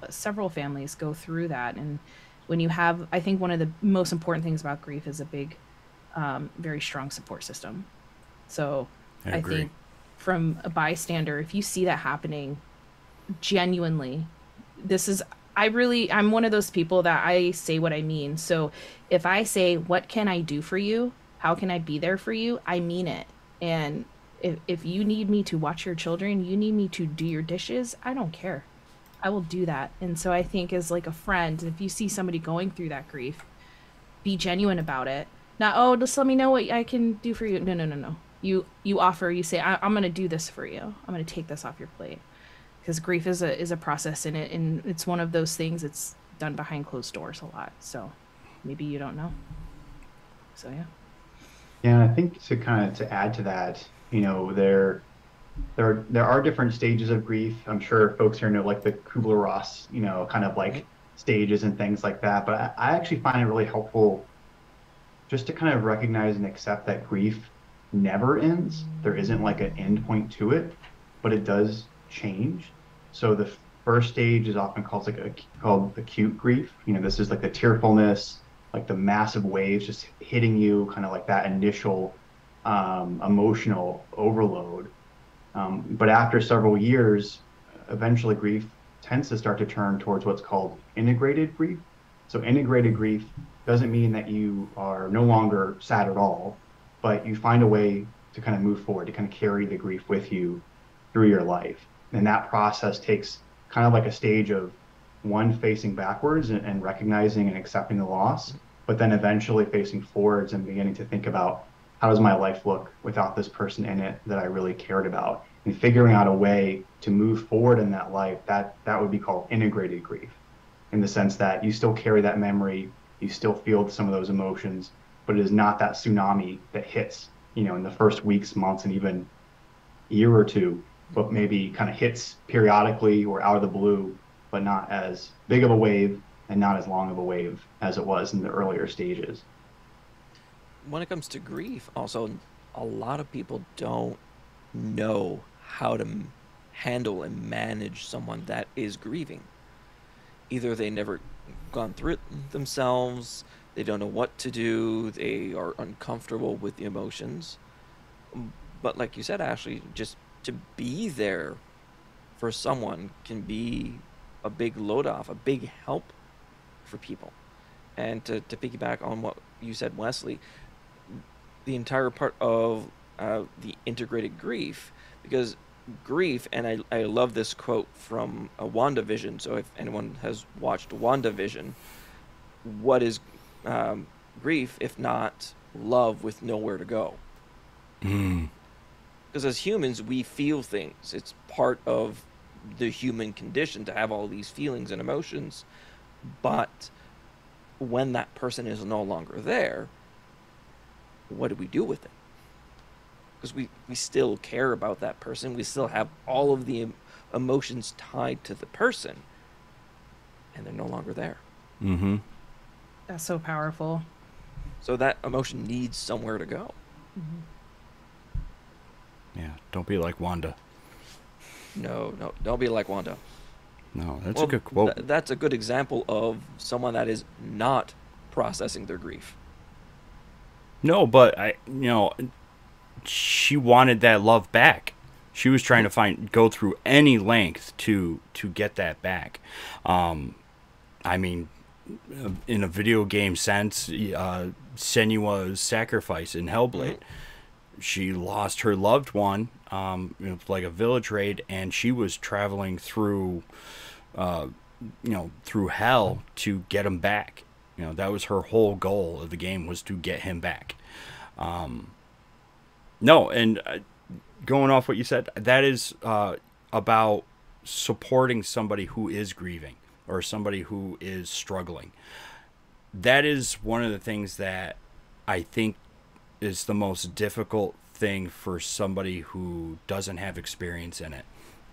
several families go through that. And when you have, I think one of the most important things about grief is a big, very strong support system. So I think from a bystander, if you see that happening, genuinely, I'm one of those people that I say what I mean. So if I say, what can I do for you? How can I be there for you? I mean it. And if you need me to watch your children, you need me to do your dishes, I don't care. I will do that. And so I think, as like a friend, if you see somebody going through that grief, be genuine about it. Not, oh, just let me know what I can do for you. No. You offer, you say, I'm going to do this for you. I'm going to take this off your plate. Because grief is a process in it, and it's one of those things that's done behind closed doors a lot. So maybe you don't know. So yeah.
Yeah, and I think to add to that, there are different stages of grief. I'm sure folks here know, like, the Kubler-Ross, kind of like stages and things like that. But I actually find it really helpful just to kind of recognize and accept that grief never ends. There isn't like an end point to it, but it does change. So the first stage is often called acute grief. This is like the tearfulness, like the massive waves just hitting you, kind of like that initial emotional overload. But after several years, eventually grief tends to start to turn towards what's called integrated grief. So integrated grief doesn't mean that you are no longer sad at all, but you find a way to kind of move forward, to kind of carry the grief with you through your life. And that process takes kind of like a stage of one, facing backwards and recognizing and accepting the loss, but then eventually facing forwards and beginning to think about, how does my life look without this person in it that I really cared about? And figuring out a way to move forward in that life, that would be called integrated grief, in the sense that you still carry that memory, you still feel some of those emotions, but it is not that tsunami that hits, in the first weeks, months, and even year or two, but maybe kind of hits periodically or out of the blue, but not as big of a wave and not as long of a wave as it was in the earlier stages.
When it comes to grief, also, a lot of people don't know how to handle and manage someone that is grieving. Either they never gone through it themselves, they don't know what to do, they are uncomfortable with the emotions. But like you said, Ashley, just to be there for someone can be a big load off, a big help for people. And to piggyback on what you said, Wesley, the entire part of the integrated grief, because grief, and I love this quote from WandaVision, so if anyone has watched WandaVision, what is grief if not love with nowhere to go? Because as humans, we feel things. It's part of the human condition to have all these feelings and emotions. But when that person is no longer there, what do we do with it? Because we still care about that person. We still have all of the emotions tied to the person. And they're no longer there.
Mm-hmm.
That's so powerful.
So that emotion needs somewhere to go.
Mm-hmm.
Yeah, don't be like Wanda.
No, don't be like Wanda.
No, that's a good quote.
That's a good example of someone that is not processing their grief.
No, but she wanted that love back. She was trying to go through any length to get that back. I mean, in a video game sense, Senua's sacrifice in Hellblade. She lost her loved one, like a village raid, and she was traveling through, through hell to get him back. That was her whole goal of the game, was to get him back. No, and going off what you said, that is about supporting somebody who is grieving. or somebody who is struggling. That is one of the things that I think is the most difficult thing for somebody who doesn't have experience in it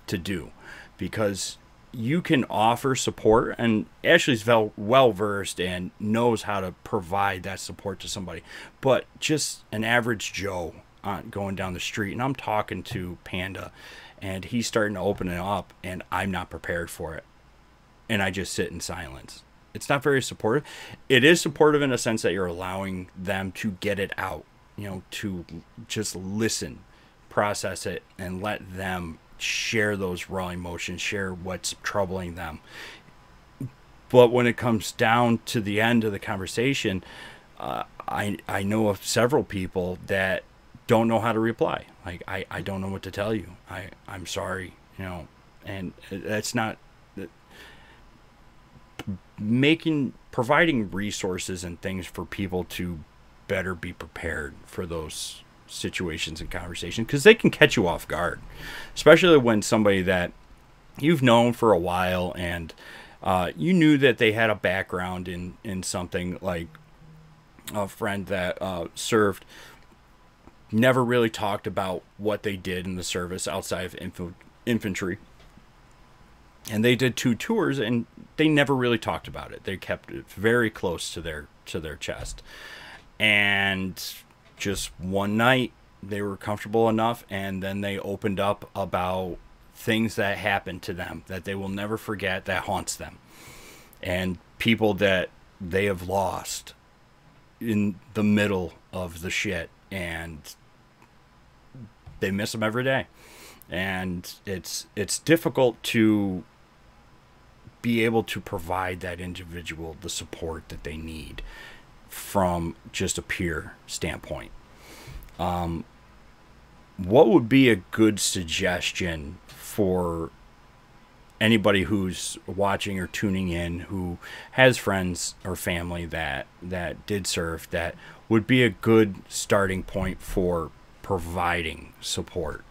to do, because you can offer support, and Ashley's well versed and knows how to provide that support to somebody, but just an average Joe going down the street, and I'm talking to Panda and he's starting to open it up and I'm not prepared for it, and I just sit in silence. It's not very supportive. It is supportive in a sense that you're allowing them to get it out, to just listen, process it, and let them share those raw emotions, share what's troubling them. But when it comes down to the end of the conversation, I know of several people that don't know how to reply. Like, I don't know what to tell you. I'm sorry, and that's not providing resources and things for people to better be prepared for those situations and conversations, because they can catch you off guard, especially when somebody that you've known for a while and you knew that they had a background in something, like a friend that served, never really talked about what they did in the service outside of infantry. And they did 2 tours and they never really talked about it. They kept it very close to their chest. And just one night they were comfortable enough, and then they opened up about things that happened to them that they will never forget, that haunts them, and people that they have lost in the middle of the shit, and they miss them every day. And it's difficult to be able to provide that individual the support that they need from just a peer standpoint. What would be a good suggestion for anybody who's watching or tuning in who has friends or family that did serve, that would be a good starting point for providing support?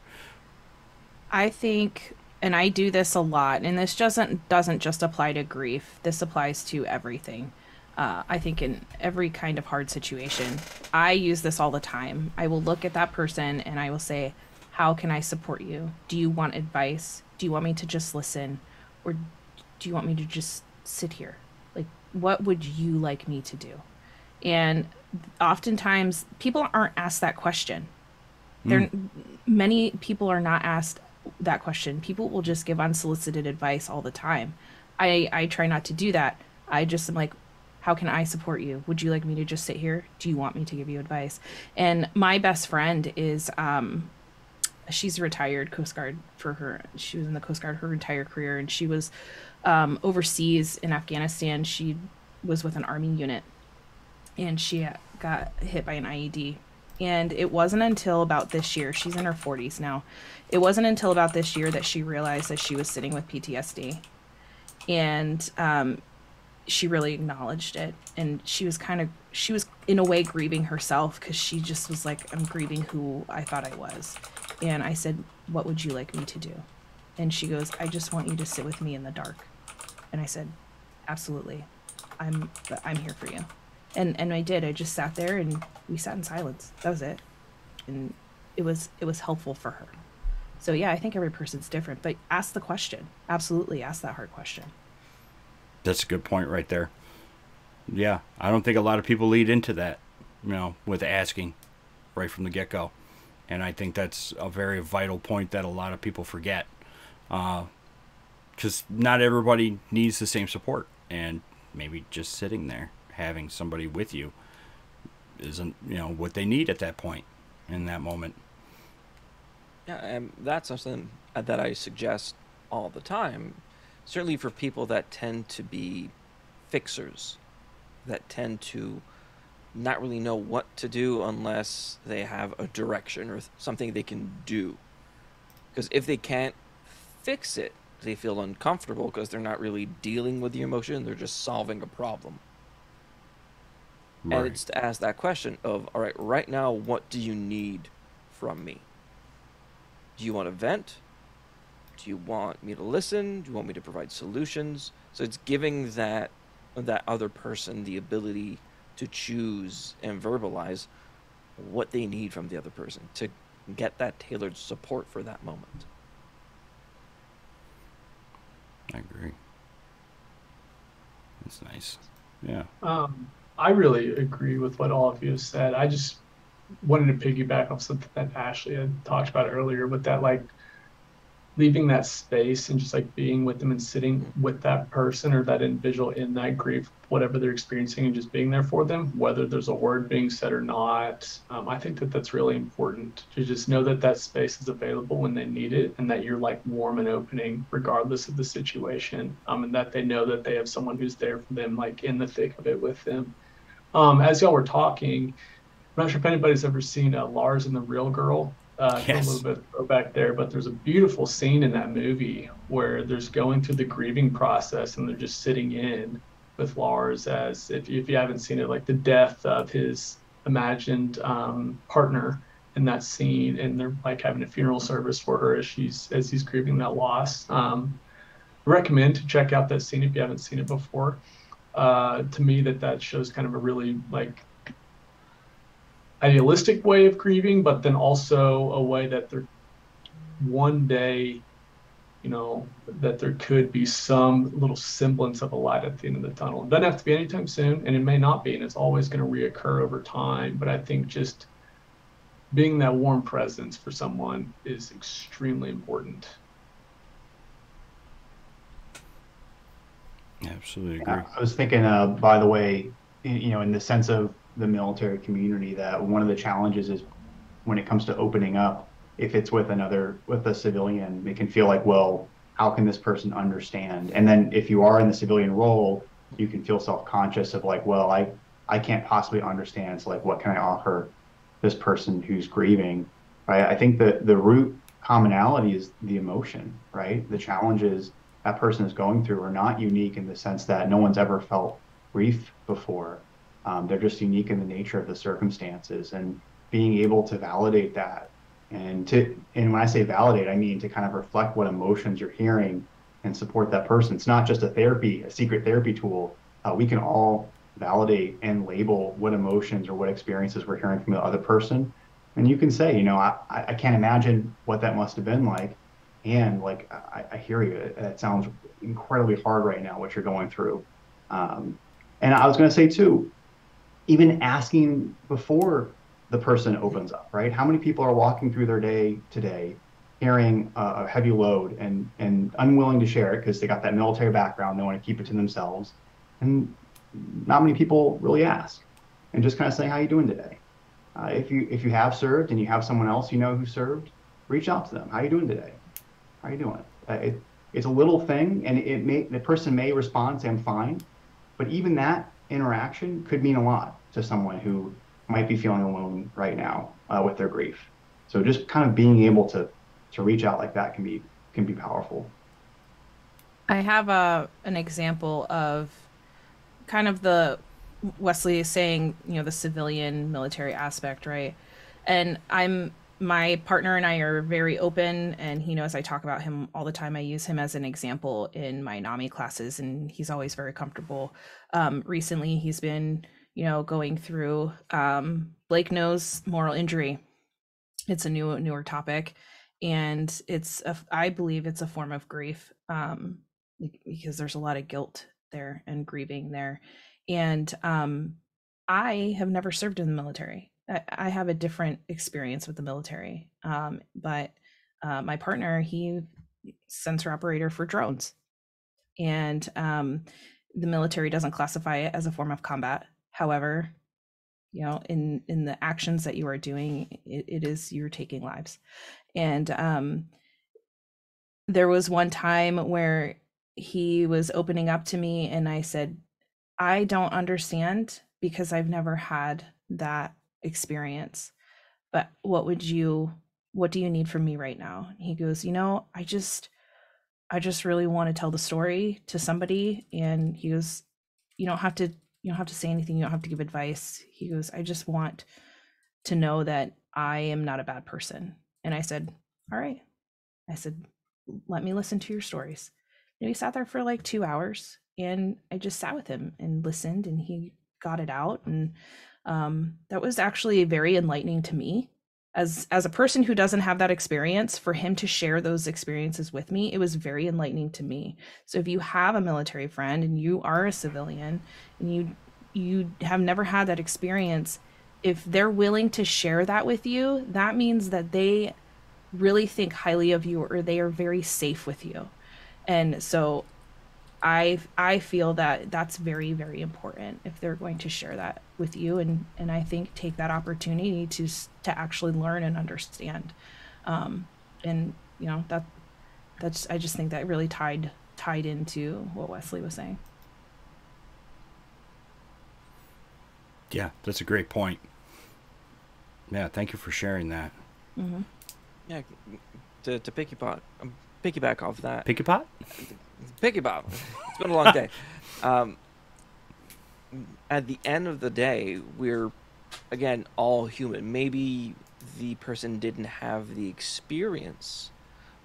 I think, and I do this a lot, and this doesn't just apply to grief. This applies to everything. I think in every kind of hard situation, I use this all the time. I will look at that person and I will say, how can I support you? Do you want advice? Do you want me to just listen? Or do you want me to just sit here? Like, what would you like me to do? And oftentimes people aren't asked that question. Many people are not asked that question. People will just give unsolicited advice all the time. I try not to do that. I just am like, how can I support you? Would you like me to just sit here? Do you want me to give you advice? And my best friend is, she's retired Coast Guard she was in the Coast Guard her entire career, and she was overseas in Afghanistan. She was with an Army unit, and she got hit by an IED. And it wasn't until about this year, she's in her 40s now, it wasn't until about this year that she realized that she was sitting with PTSD. And she really acknowledged it. And she was in a way grieving herself, because she just was like, I'm grieving who I thought I was. And I said, what would you like me to do? And she goes, I just want you to sit with me in the dark. And I said, absolutely. I'm here for you. And I did. I just sat there and we sat in silence. That was it. And it was helpful for her. So yeah, I think every person's different, but ask the question. Absolutely ask that hard question.
That's a good point right there. Yeah, I don't think a lot of people lead into that, with asking right from the get-go. And I think that's a very vital point that a lot of people forget. Because not everybody needs the same support. And maybe just sitting there, having somebody with you isn't, what they need at that point, in that moment.
Yeah, and that's something that I suggest all the time. Certainly for people that tend to be fixers, that tend to not really know what to do unless they have a direction or something they can do. Because if they can't fix it, they feel uncomfortable because they're not really dealing with the emotion, they're just solving a problem. Right. And it's to ask that question of, all right now, what do you need from me? Do you want to vent? Do you want me to listen? Do you want me to provide solutions? So it's giving that other person the ability to choose and verbalize what they need from the other person to get that tailored support for that moment.
I agree. That's nice. Yeah.
I really agree with what all of you have said. I just wanted to piggyback off something that Ashley had talked about earlier with that, like leaving that space and just like being with them and sitting with that person or that individual in that grief, whatever they're experiencing, and just being there for them, whether there's a word being said or not. I think that that's really important to just know that that space is available when they need it, and that you're like warm and opening regardless of the situation, and that they know that they have someone who's there for them, like in the thick of it with them. As y'all were talking, I'm not sure if anybody's ever seen Lars and the Real Girl.
Yes.
A little bit back there, but there's a beautiful scene in that movie where there's going through the grieving process and they're just sitting in with Lars, as if you haven't seen it, like the death of his imagined partner in that scene, and they're like having a funeral service for her as he's grieving that loss. I recommend to check out that scene if you haven't seen it before. To me, that shows kind of a really like idealistic way of grieving, but then also a way that there one day, that there could be some little semblance of a light at the end of the tunnel. It doesn't have to be anytime soon, and it may not be, and it's always going to reoccur over time. But I think just being that warm presence for someone is extremely important.
Absolutely agree.
I was thinking, by the way, in the sense of the military community, that one of the challenges is when it comes to opening up, if it's with a civilian, it can feel like, well, how can this person understand? And then if you are in the civilian role, you can feel self-conscious of like, well, I can't possibly understand. So like, what can I offer this person who's grieving? Right? I think that the root commonality is the emotion, right? The challenges that person is going through are not unique in the sense that no one's ever felt grief before. They're just unique in the nature of the circumstances, and being able to validate that. And when I say validate, I mean to kind of reflect what emotions you're hearing and support that person. It's not just a secret therapy tool. We can all validate and label what emotions or what experiences we're hearing from the other person. And you can say, I can't imagine what that must have been like. And like, I hear you. It sounds incredibly hard right now, what you're going through. And I was going to say too, even asking before the person opens up, right? How many people are walking through their day today, carrying a heavy load and unwilling to share it because they got that military background, they want to keep it to themselves. And not many people really ask, and just kind of say, how you doing today? If you have served and you have someone else who served, reach out to them. How you doing today? How you doing? It's a little thing, and the person may respond, say, I'm fine. But even that interaction could mean a lot to someone who might be feeling alone right now with their grief. So just kind of being able to reach out like that can be powerful.
I have an example of kind of the Wesley is saying, the civilian military aspect, right? And my partner and I are very open, and he knows I talk about him all the time. I use him as an example in my NAMI classes, and he's always very comfortable. Recently, he's been, going through, Blake knows moral injury. It's a newer topic, and I believe it's a form of grief, because there's a lot of guilt there and grieving there. And I have never served in the military. I have a different experience with the military. But my partner, he sensor operator for drones, and the military doesn't classify it as a form of combat. However, in the actions that you are doing, you're taking lives. And there was one time where he was opening up to me, and I said, I don't understand because I've never had that experience, but what do you need from me right now? He goes, I just really want to tell the story to somebody. And he goes, you don't have to say anything, you don't have to give advice. He goes, I just want to know that I am not a bad person. And I said, all right. I said, let me listen to your stories. And we sat there for like 2 hours, and I just sat with him and listened, and he got it out. And that was actually very enlightening to me as a person who doesn't have that experience. For him to share those experiences with me, it was very enlightening to me. So if you have a military friend and you are a civilian and you have never had that experience, if they're willing to share that with you, that means that they really think highly of you, or they are very safe with you. And so I feel that that's very, very important if they're going to share that with you. And I think take that opportunity to actually learn and understand. And you know, that's I just think that really tied into what Wesley was saying.
Yeah, that's a great point. Yeah, thank you for sharing that.
Mm-hmm.
Yeah, to piggyback off that.
Picky pot?
Piggyback. It's been a long day. At the end of the day, we're, again, all human. Maybe the person didn't have the experience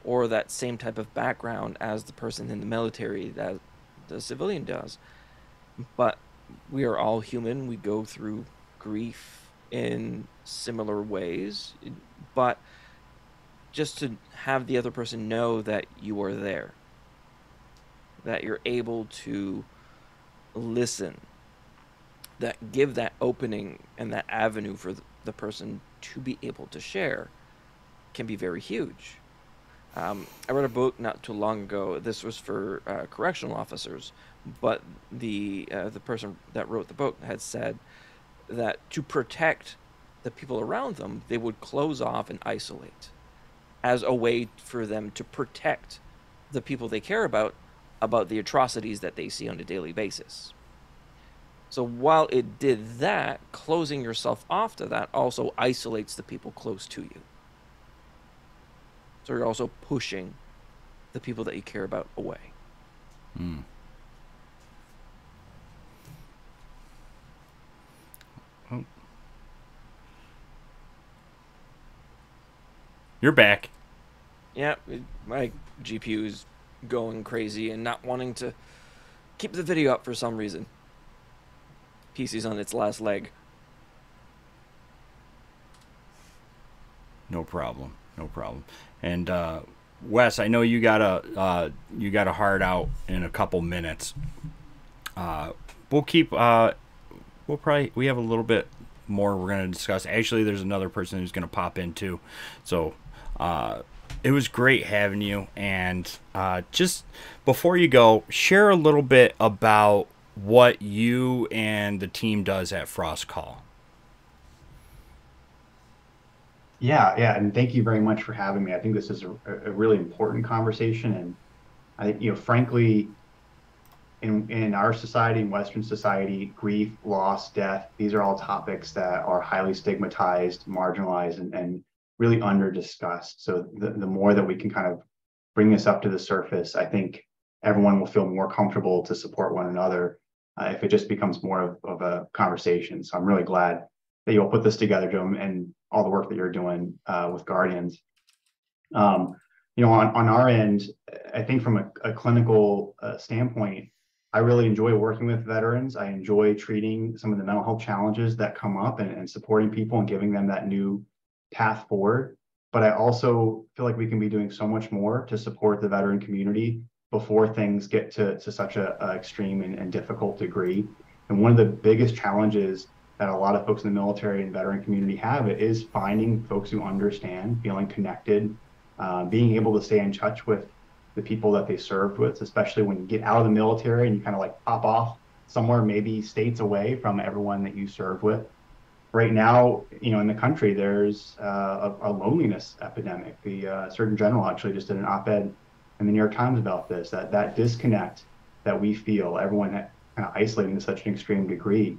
or that same type of background as the person in the military that the civilian does. But we are all human. We go through grief in similar ways. But just to have the other person know that you are there, that you're able to listen, that give that opening and that avenue for the person to be able to share, can be very huge. I read a book not too long ago. This was for correctional officers, but the person that wrote the book had said that to protect the people around them, they would close off and isolate as a way for them to protect the people they care about the atrocities that they see on a daily basis. So while it did that, closing yourself off to that also isolates the people close to you. So you're also pushing the people that you care about away.
Mm. Oh. You're back.
Yeah, my GPU is going crazy and not wanting to keep the video up for some reason. PC's on its last leg.
No problem. No problem. And Wes, I know you got a hard out in a couple minutes. We'll keep. We have a little bit more we're going to discuss. Actually, there's another person who's going to pop in too. So it was great having you. And just before you go, share a little bit about what you and the team does at Frost Call.
Yeah, and thank you very much for having me. I think this is a really important conversation, and I think, frankly, in our society, in Western society, grief, loss, death, these are all topics that are highly stigmatized, marginalized, and really under discussed. So the more that we can kind of bring this up to the surface, I think everyone will feel more comfortable to support one another if it just becomes more of a conversation. So I'm really glad that you'll put this together, Joe, and all the work that you're doing with Guardians. On our end, I think from a clinical standpoint, I really enjoy working with veterans. I enjoy treating some of the mental health challenges that come up and supporting people and giving them that new path forward. But I also feel like we can be doing so much more to support the veteran community before things get to such a extreme and difficult degree. And one of the biggest challenges that a lot of folks in the military and veteran community have is finding folks who understand, feeling connected, being able to stay in touch with the people that they served with, especially when you get out of the military and you kind of like pop off somewhere, maybe states away from everyone that you served with. Right now, in the country, there's a loneliness epidemic. The Surgeon General actually just did an op-ed in the New York Times about this, that disconnect that we feel, everyone kind of isolating to such an extreme degree.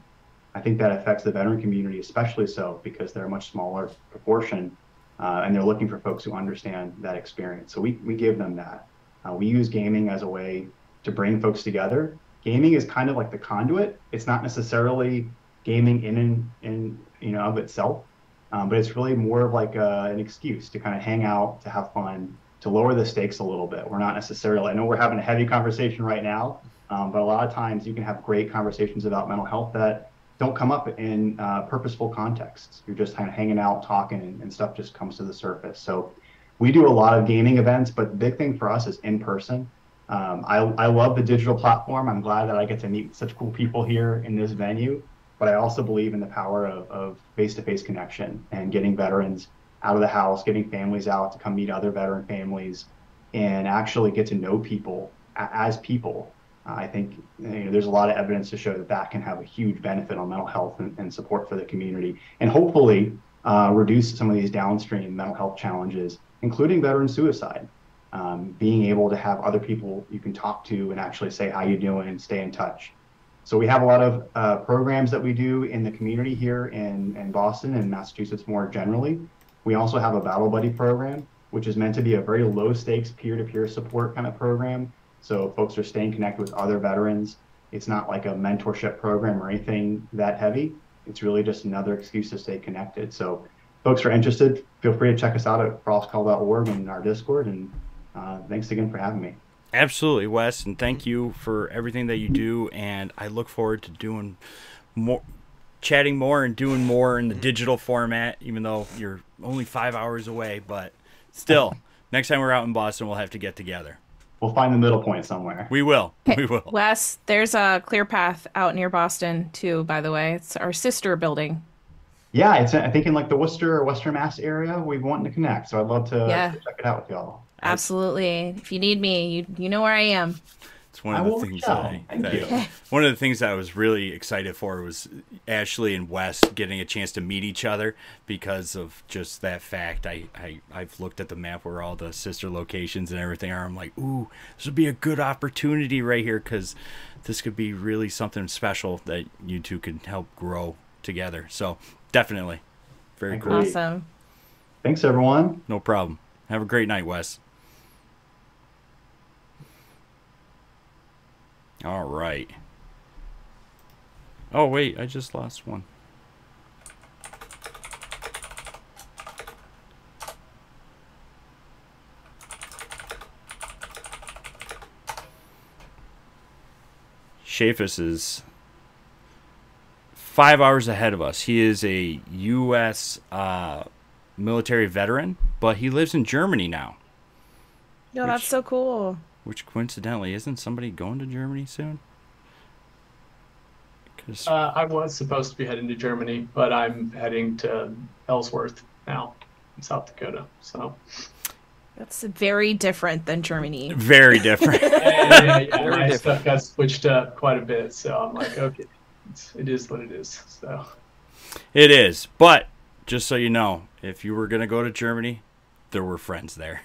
I think that affects the veteran community, especially so because they're a much smaller proportion, and they're looking for folks who understand that experience. So we give them that. We use gaming as a way to bring folks together. Gaming is kind of like the conduit. It's not necessarily gaming in of itself, but it's really more of like an excuse to kind of hang out, to have fun, to lower the stakes a little bit. We're not necessarily, I know we're having a heavy conversation right now, but a lot of times you can have great conversations about mental health that don't come up in purposeful contexts. You're just kind of hanging out, talking, and stuff just comes to the surface. So we do a lot of gaming events, but the big thing for us is in person. I love the digital platform. I'm glad that I get to meet such cool people here in this venue, but I also believe in the power of face-to-face connection and getting veterans out of the house, getting families out to come meet other veteran families and actually get to know people as people. I think there's a lot of evidence to show that that can have a huge benefit on mental health and support for the community, and hopefully reduce some of these downstream mental health challenges, including veteran suicide. Being able to have other people you can talk to and actually say how you doing and stay in touch. So we have a lot of programs that we do in the community here in Boston and Massachusetts more generally. We also have a Battle Buddy program, which is meant to be a very low stakes peer-to-peer support kind of program. So folks are staying connected with other veterans. It's not like a mentorship program or anything that heavy. It's really just another excuse to stay connected. So folks are interested, feel free to check us out at frostcall.org and our Discord. And thanks again for having me.
Absolutely, Wes, and thank you for everything that you do. And I look forward to doing more, chatting more and doing more in the digital format, even though you're only 5 hours away. But still, next time we're out in Boston, we'll have to get together.
We'll find the middle point somewhere.
We will. We will.
Wes, there's a Clear Path out near Boston, too, by the way. It's our sister building.
Yeah, it's I think in like the Worcester or Western Mass area, we want to connect. So I'd love to check it out with y'all.
Absolutely. If you need me, you know where I am.
It's one of the things one of the things that I was really excited for was Ashley and Wes getting a chance to meet each other because of just that fact. I've looked at the map where all the sister locations and everything are. I'm like, ooh, this would be a good opportunity right here because this could be really something special that you two can help grow together. So definitely. Very cool.
Awesome.
Thanks, everyone.
No problem. Have a great night, Wes. All right. Oh, wait. I just lost one. Shafus is 5 hours ahead of us. He is a U.S. Military veteran, but he lives in Germany now.
Yo, that's so cool.
Which coincidentally, isn't somebody going to Germany soon?
I was supposed to be heading to Germany, but I'm heading to Ellsworth now in South Dakota. So
that's very different than Germany.
Very different.
My stuff got switched up quite a bit, so I'm like, okay, it is what it is. So
it is, but just so you know, if you were gonna go to Germany, there were friends there.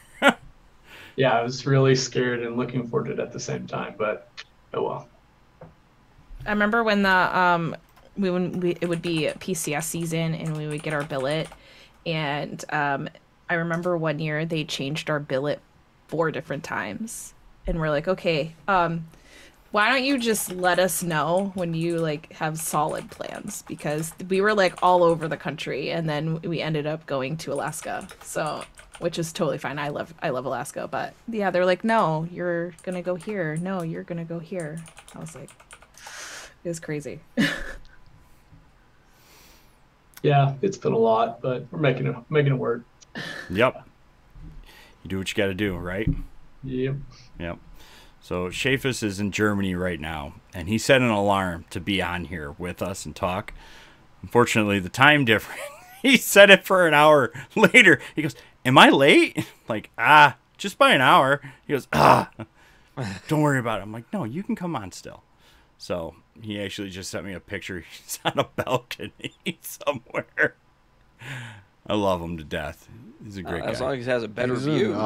Yeah, I was really scared and looking forward to it at the same time, but oh well.
I remember when it would be PCS season and we would get our billet, and I remember one year they changed our billet 4 different times, and we're like, okay, why don't you just let us know when you like have solid plans, because we were like all over the country, and then we ended up going to Alaska, so. Which is totally fine. I love Alaska, but yeah, they're like, no, you're gonna go here. No, you're gonna go here. I was like, it was crazy.
Yeah, it's been a lot, but we're making it work.
Yep. You do what you got to do, right?
Yep.
Yep. So Shafus is in Germany right now, and he set an alarm to be on here with us and talk. Unfortunately, the time difference. He set it for an hour later. He goes, am I late? Like, just by an hour. He goes, don't worry about it. I'm like, no, you can come on still. So he actually just sent me a picture. He's on a balcony somewhere. I love him to death. He's a great guy.
As long as he has a better view.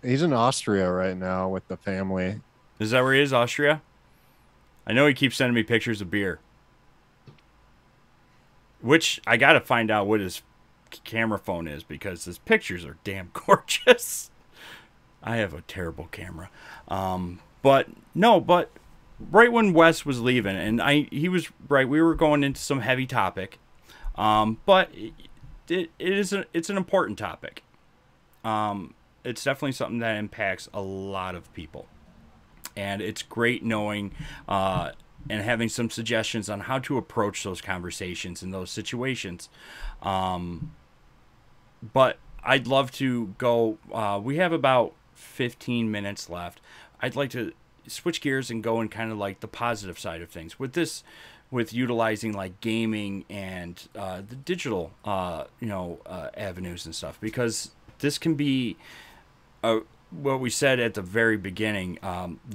He's in Austria right now with the family.
Is that where he is, Austria? I know he keeps sending me pictures of beer. Which I got to find out what his camera phone is, because his pictures are damn gorgeous. I have a terrible camera. But right when Wes was leaving, and he was right, we were going into some heavy topic. But it's an important topic. it's definitely something that impacts a lot of people. And it's great knowing and having some suggestions on how to approach those conversations in those situations. But I'd love to go. We have about 15 minutes left. I'd like to switch gears and go in kind of like the positive side of things with this, with utilizing like gaming and the digital, avenues and stuff, because this can be what we said at the very beginning.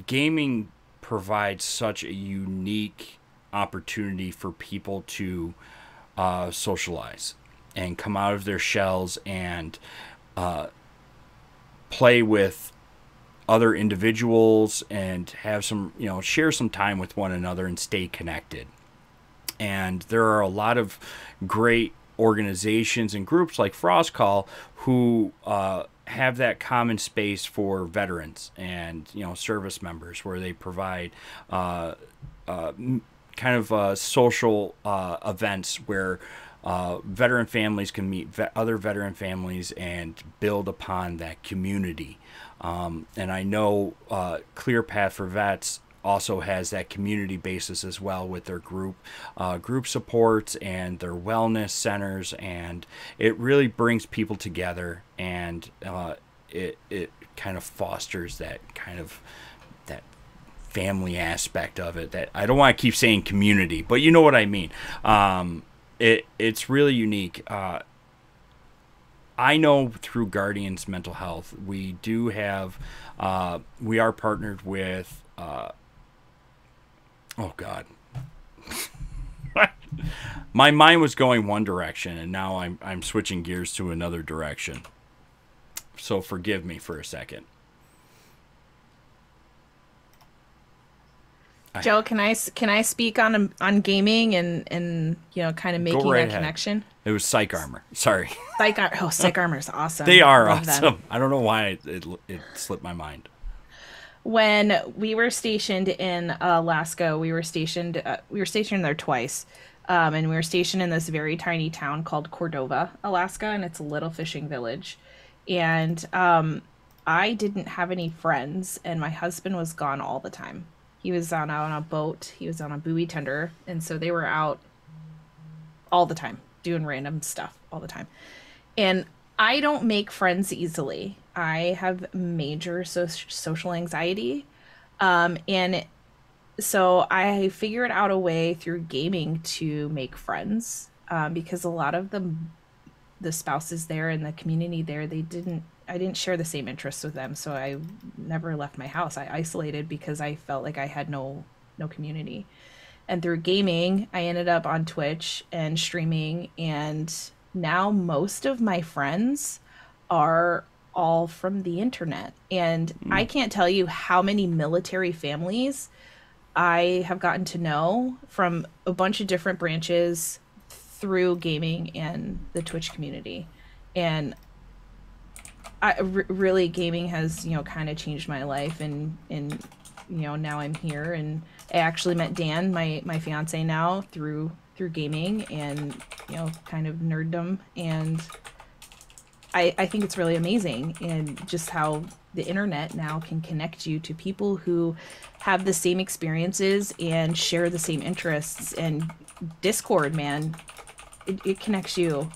Gaming provides such a unique opportunity for people to socialize and come out of their shells and play with other individuals and have some, share some time with one another and stay connected. And there are a lot of great organizations and groups like Frost Call who have that common space for veterans and service members, where they provide kind of social events where veteran families can meet other veteran families and build upon that community. And I know Clear Path for Vets also has that community basis as well with their group supports and their wellness centers, and it really brings people together, and it kind of fosters that kind of that family aspect of it. That I don't want to keep saying community, but you know what I mean. It's really unique. I know through Guardians Mental Health, we do have, we are partnered with, oh God. My mind was going one direction, and now I'm switching gears to another direction. So forgive me for a second.
Joe, can I speak on gaming and kind of making that connection?
It was Psych Armor. Sorry.
Psych Armor is awesome.
They are
Love
awesome.
them.
I don't know why it slipped my mind.
When we were stationed in Alaska, we were stationed there twice, and we were stationed in this very tiny town called Cordova, Alaska, and it's a little fishing village. And I didn't have any friends, and my husband was gone all the time. He was out on a boat. He was on a buoy tender, and so they were out all the time doing random stuff all the time. And I don't make friends easily. I have major social anxiety. And so I figured out a way through gaming to make friends, because a lot of the spouses there and the community there, I didn't share the same interests with them. So I never left my house. I isolated because I felt like I had no community. And through gaming, I ended up on Twitch and streaming, and now most of my friends are all from the internet. And I can't tell you how many military families I have gotten to know from a bunch of different branches through gaming and the Twitch community. And really gaming has, kind of changed my life, and now I'm here, and I actually met Dan, my fiance now, through gaming and, kind of nerddom. And I think it's really amazing, and just how the internet now can connect you to people who have the same experiences and share the same interests. And Discord, man, it connects you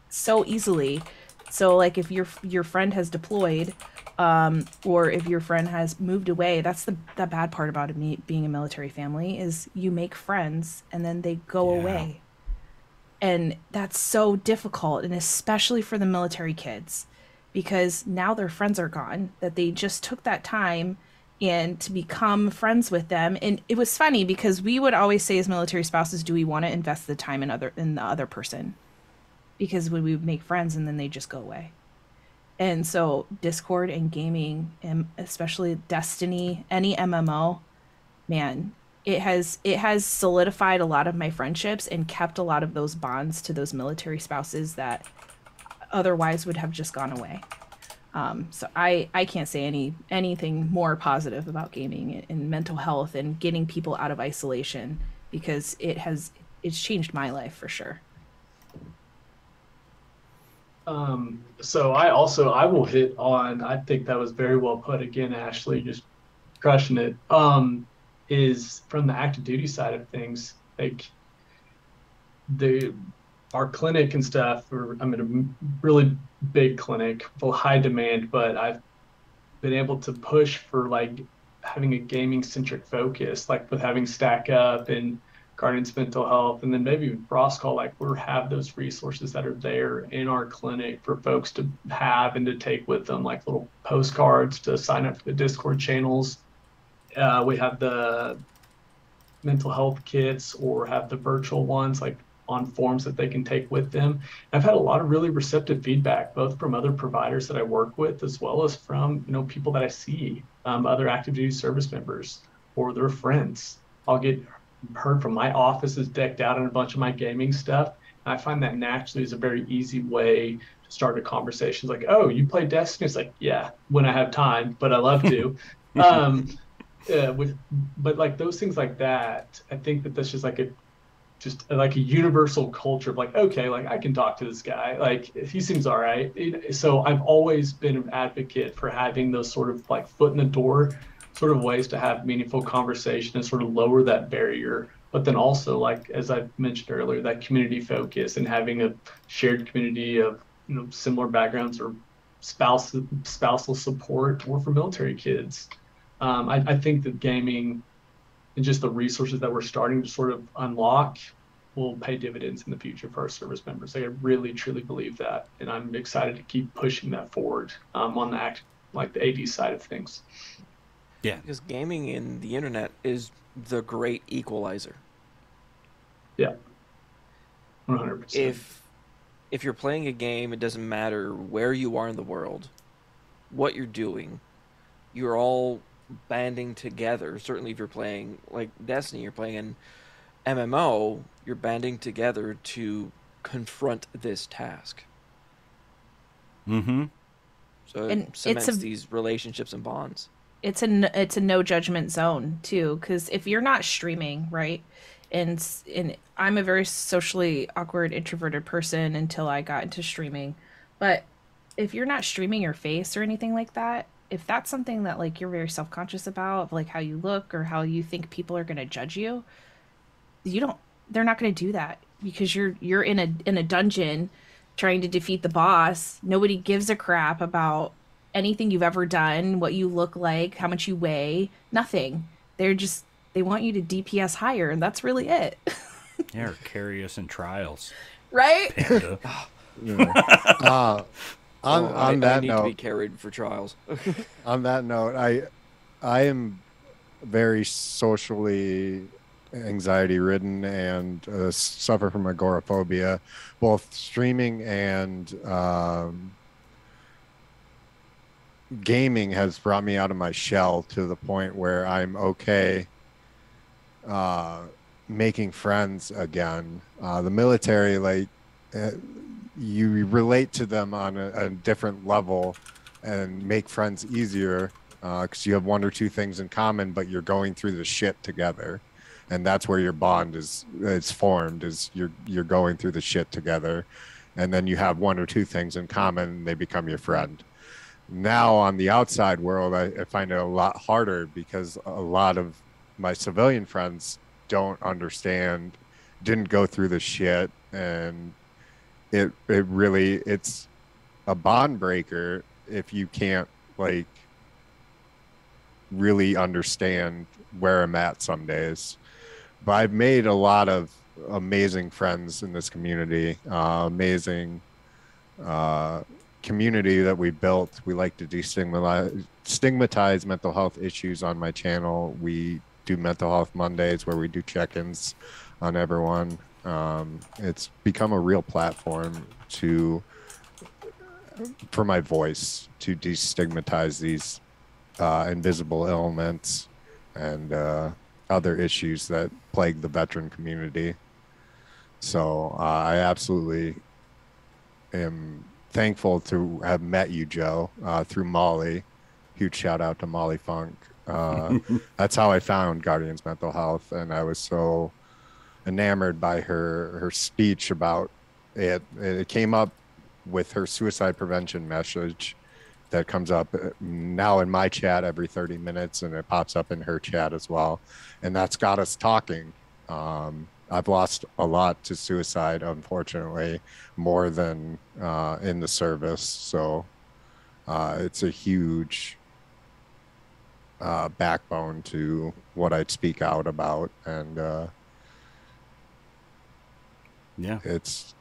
so easily. So like if your friend has deployed, or if your friend has moved away, that's the bad part about being a military family, is you make friends and then they go away. And that's so difficult, and especially for the military kids, because now their friends are gone, that they just took that time and to become friends with them. And it was funny because we would always say as military spouses, do we want to invest the time in the other person? Because when we would make friends and then they just go away. And so Discord and gaming, and especially Destiny, any MMO, man, it has solidified a lot of my friendships and kept a lot of those bonds to those military spouses that otherwise would have just gone away. So I can't say anything more positive about gaming and mental health and getting people out of isolation, because it's changed my life for sure.
So I will hit on, I think that was very well put again, Ashley, just crushing it. Is from the active duty side of things, like our clinic and stuff, I'm in a really big clinic, full high demand, but I've been able to push for like having a gaming centric focus, like with having Stack Up and Guardians Mental Health, and then maybe even Crosscall, like we have those resources that are there in our clinic for folks to have and to take with them, like little postcards to sign up for the Discord channels. We have the mental health kits or have the virtual ones like on forms that they can take with them. I've had a lot of really receptive feedback, both from other providers that I work with, as well as from people that I see, other active duty service members or their friends. I'll get heard from my office is decked out in a bunch of my gaming stuff. And I find that naturally is a very easy way to start a conversation. It's like, oh, you play Destiny? It's like, yeah, when I have time, but I love to. But like those things like that, I think that that's just like a universal culture of like, okay, like I can talk to this guy, like he seems all right. So I've always been an advocate for having those sort of like foot in the door sort of ways to have meaningful conversation and sort of lower that barrier. But then also, like as I mentioned earlier, that community focus and having a shared community of similar backgrounds or spousal support, or for military kids. I think that gaming and just the resources that we're starting to sort of unlock will pay dividends in the future for our service members. I really, truly believe that. And I'm excited to keep pushing that forward on the AD side of things.
Yeah.
Because gaming and the internet is the great equalizer.
Yeah. 100%.
If you're playing a game, it doesn't matter where you are in the world, what you're doing, you're all banding together. Certainly if you're playing like Destiny, you're playing an MMO, you're banding together to confront this task.
Mm-hmm.
So it cements these relationships and bonds.
It's a no judgment zone too, because if you're not streaming, right, and I'm a very socially awkward introverted person until I got into streaming, but if you're not streaming your face or anything like that, if that's something that like you're very self-conscious about, like how you look or how you think people are going to judge you, they're not going to do that, because you're in a dungeon trying to defeat the boss. Nobody gives a crap about anything you've ever done, what you look like, how much you weigh, nothing. They want you to DPS higher, and that's really it.
Yeah, or carry us in trials.
Right?
Panda.
On
that
need
note,
to be carried for trials.
On that note, I am very socially anxiety ridden and suffer from agoraphobia. Both streaming and gaming has brought me out of my shell to the point where I'm okay making friends again. The military, like you relate to them on a different level and make friends easier because you have one or two things in common, but you're going through the shit together. And that's where your bond is formed, is you're going through the shit together. And then you have one or two things in common and they become your friend. Now on the outside world, I find it a lot harder because a lot of my civilian friends don't understand, didn't go through the shit, and it's a bond breaker if you can't like really understand where I'm at some days. But I've made a lot of amazing friends in this community, amazing community that we built. We like to destigmatize mental health issues on my channel. We do Mental Health Mondays where we do check-ins on everyone. It's become a real platform for my voice to destigmatize these invisible ailments and other issues that plague the veteran community. So I absolutely am thankful to have met you, Joe, through Molly. Huge shout out to Molly Funk. That's how I found Guardians Mental Health, and I was so enamored by her speech about it. It came up with her suicide prevention message that comes up now in my chat every 30 minutes, and it pops up in her chat as well. And that's got us talking. I've lost a lot to suicide, unfortunately, more than in the service. So it's a huge backbone to what I'd speak out about. And
Yeah.
it's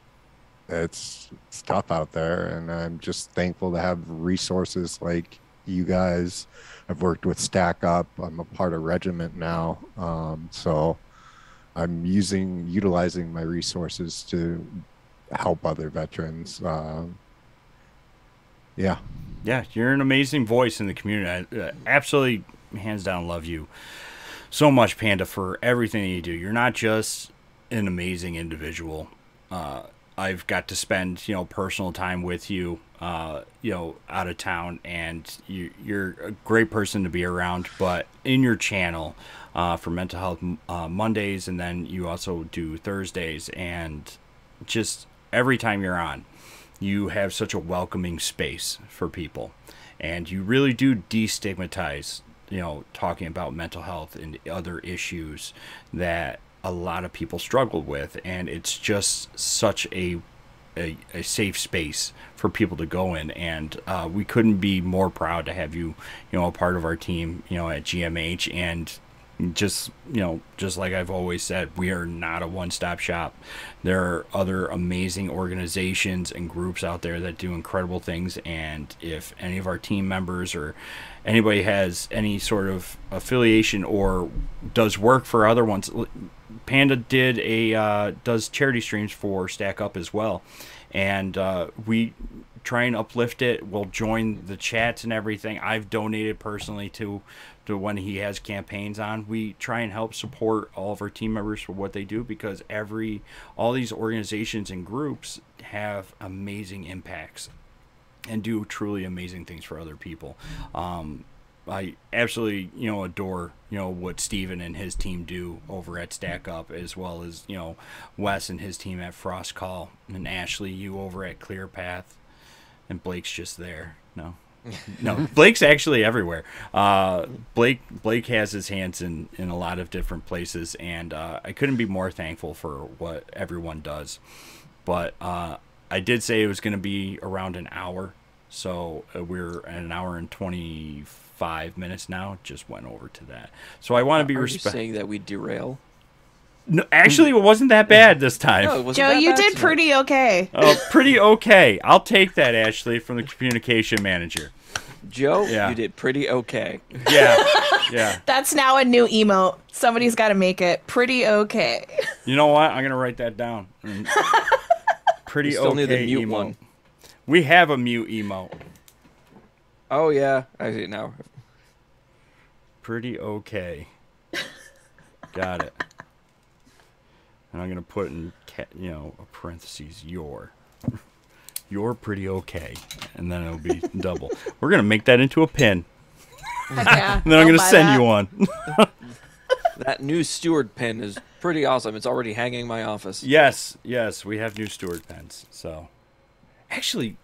tough out there, and I'm just thankful to have resources like you guys. I've worked with Stack Up. I'm a part of Regiment now, so I'm utilizing my resources to help other veterans. Yeah,
you're an amazing voice in the community. I absolutely, hands down, love you so much, Panda, for everything that you do. You're not just an amazing individual. I've got to spend, personal time with you, out of town, and you're a great person to be around. But in your channel for Mental Health Mondays, and then you also do Thursdays, and just every time you're on, you have such a welcoming space for people, and you really do destigmatize, talking about mental health and other issues that a lot of people struggle with, and it's just such a safe space for people to go in, and we couldn't be more proud to have you, a part of our team, at GMH. And just like I've always said, we are not a one-stop shop. There are other amazing organizations and groups out there that do incredible things, and if any of our team members or anybody has any sort of affiliation or does work for other ones, Panda does charity streams for Stack Up as well, and we try and uplift it. We'll join the chats and everything. I've donated personally to when he has campaigns on. We try and help support all of our team members for what they do, because all these organizations and groups have amazing impacts and do truly amazing things for other people. I absolutely, adore, what Steven and his team do over at Stack Up, as well as, Wes and his team at Frost Call, and Ashley, you over at Clear Path, and Blake's just there. No, Blake's actually everywhere. Blake has his hands in a lot of different places, and I couldn't be more thankful for what everyone does. But I did say it was going to be around an hour, so we're at an hour and 25 minutes now. Just went over to that, so I want to be respectful.
Saying that we derail.
No, actually, it wasn't that bad this time.
No,
Joe, you did pretty okay.
Oh, pretty okay. I'll take that, Ashley, from the communication manager.
Joe, you did pretty okay.
Yeah.
That's now a new emote. Somebody's got to make it pretty okay.
You know what? I'm gonna write that down. Pretty
still
okay.
need the mute
emote.
one.
We have a mute emote.
Oh yeah, I see it now.
Pretty okay. Got it. And I'm gonna put in, a parentheses, you're pretty okay, and then it'll be double. We're gonna make that into a pin.
Yeah,
and then I'm gonna send you one.
That new Steward pen is pretty awesome. It's already hanging in my office.
Yes, we have new Steward pens. So, actually,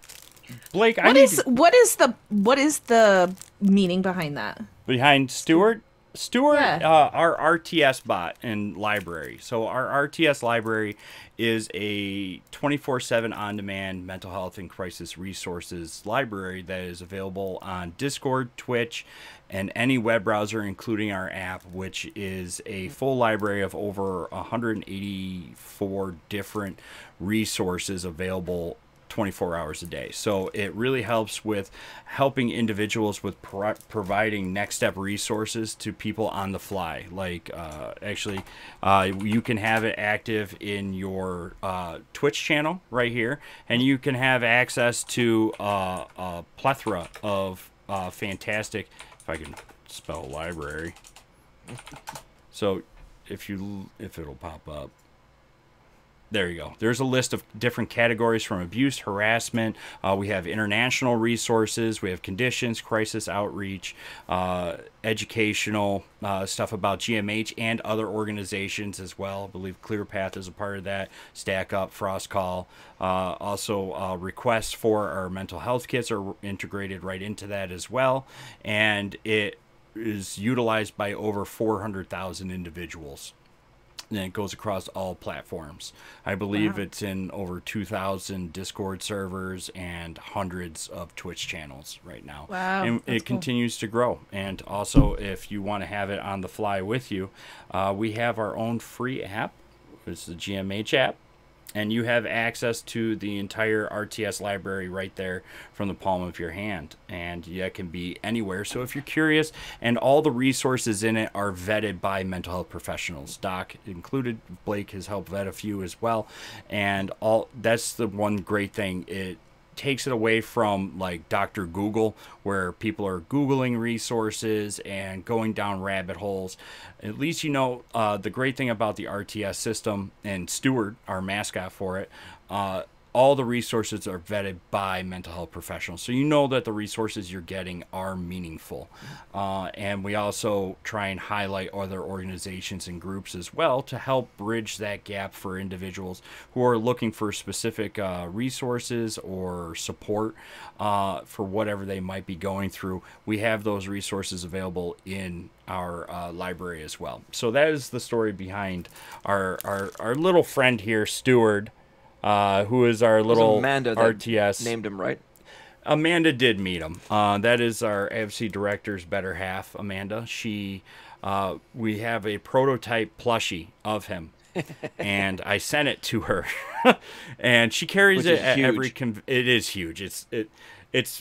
Blake,
what is the meaning behind that?
Behind Steward? Steward,
Yeah.
Our RTS bot and library. So our RTS library is a 24/7 on-demand mental health and crisis resources library that is available on Discord, Twitch, and any web browser, including our app, which is a full library of over 184 different resources available 24 hours a day. So it really helps with helping individuals with providing next step resources to people on the fly. Like you can have it active in your Twitch channel right here, and you can have access to a plethora of fantastic, if I can spell library. So if it'll pop up. There you go. There's a list of different categories from abuse, harassment. We have international resources. We have conditions, crisis outreach, educational stuff about GMH and other organizations as well. I believe ClearPath is a part of that. Stack Up, Frost Call. Also, requests for our mental health kits are integrated right into that as well. And it is utilized by over 400,000 individuals. And it goes across all platforms. I believe it's in over 2,000 Discord servers and hundreds of Twitch channels right now.
Wow,
and it continues to grow. And also, if you want to have it on the fly with you, we have our own free app. It's the GMH app. And you have access to the entire RTS library right there from the palm of your hand. And that can be anywhere. So if you're curious, and all the resources in it are vetted by mental health professionals. Doc included. Blake has helped vet a few as well. And that's the one great thing. It takes it away from like Dr. Google, where people are Googling resources and going down rabbit holes. At least the great thing about the RTS system, and Stewart, our mascot for it, all the resources are vetted by mental health professionals. So you know that the resources you're getting are meaningful. And we also try and highlight other organizations and groups as well to help bridge that gap for individuals who are looking for specific resources or support for whatever they might be going through. We have those resources available in our library as well. So that is the story behind our little friend here, Stewart, who is our little
Amanda
RTS.
Named him, right?
Amanda did meet him. That is our AFC director's better half, Amanda. We have a prototype plushie of him, and I sent it to her, and she carries it at every. It is huge. It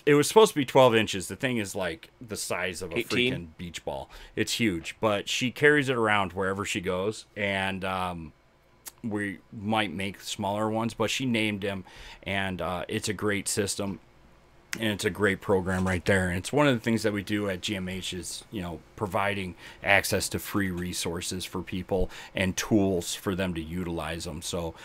was supposed to be 12 inches. The thing is like the size of a
18?
freaking beach ball. It's huge, but she carries it around wherever she goes, and we might make smaller ones, but she named him, and it's a great system, and it's a great program right there. And it's one of the things that we do at GMH is, providing access to free resources for people and tools for them to utilize them. So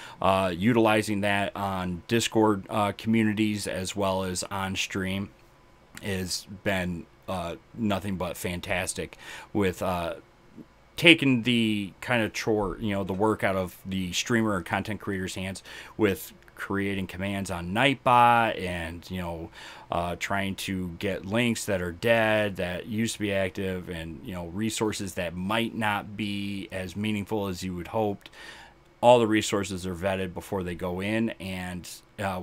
utilizing that on Discord communities as well as on stream has been nothing but fantastic with taking the kind of chore, the work out of the streamer or content creator's hands with creating commands on Nightbot and, trying to get links that are dead, that used to be active, and, resources that might not be as meaningful as you would hoped. All the resources are vetted before they go in, and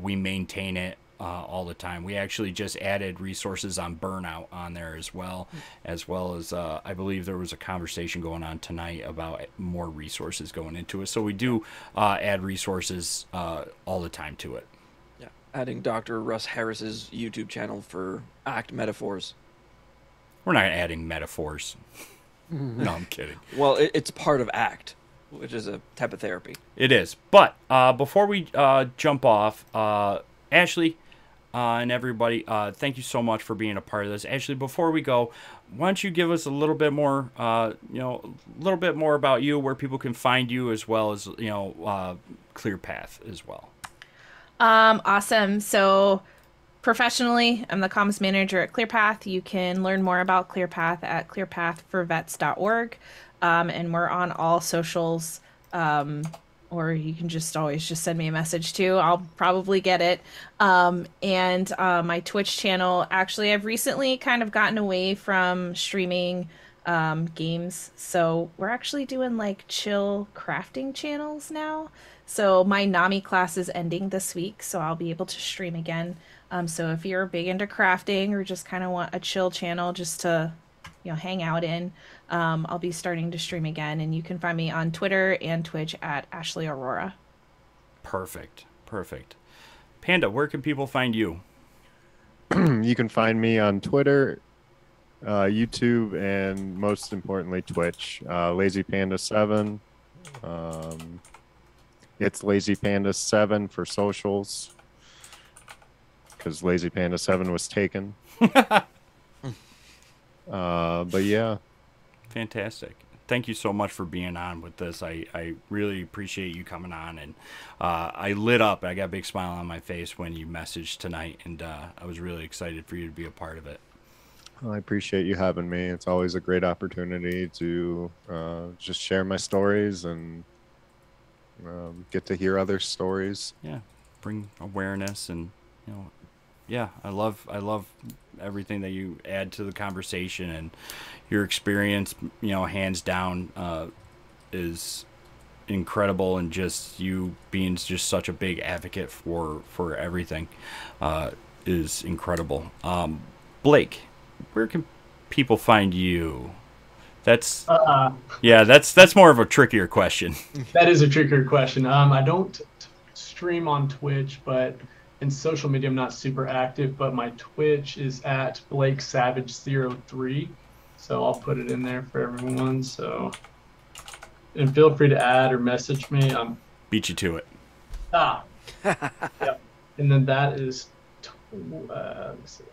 we maintain it all the time. We actually just added resources on burnout on there as well as I believe there was a conversation going on tonight about more resources going into it. So we do add resources all the time to it.
Yeah, adding Dr. Russ Harris's YouTube channel for ACT metaphors.
We're not adding metaphors. No, I'm kidding.
Well, it's part of ACT, which is a type of therapy.
It is. But before we jump off, Ashley, and everybody, thank you so much for being a part of this. Ashley, before we go, why don't you give us a little bit more, a little bit more about you, where people can find you, as well as, ClearPath as well.
Awesome. So professionally, I'm the comms manager at ClearPath. You can learn more about ClearPath at clearpathforvets.org. And we're on all socials. Or you can always send me a message too. I'll probably get it. And my Twitch channel, actually, I've recently kind of gotten away from streaming games. So we're actually doing like chill crafting channels now. So my NAMI class is ending this week, so I'll be able to stream again. So if you're big into crafting or just kind of want a chill channel just to hang out in, I'll be starting to stream again, and you can find me on Twitter and Twitch at Ashley Aurora.
Perfect. Panda, where can people find you?
You can find me on Twitter, YouTube, and most importantly, Twitch. Lazy Panda 7. It's Lazy Panda 7 for socials, because Lazy Panda 7 was taken. But yeah.
Fantastic. thank you so much for being on with this. I really appreciate you coming on, and I lit up. I got a big smile on my face when you messaged tonight, and I was really excited for you to be a part of it.
Well, I appreciate you having me. It's always a great opportunity to just share my stories and get to hear other stories.
Yeah, bring awareness, and yeah, I love everything that you add to the conversation, and your experience, hands down, is incredible, and just you being just such a big advocate for everything is incredible. Blake, where can people find you? That's that's more of a trickier question.
That is a trickier question. I don't stream on Twitch, but in social media I'm not super active, but my Twitch is at Blake Savage 03. So I'll put it in there for everyone. So, and feel free to add or message me.
Beat you to it.
Yep. And then that is let's see.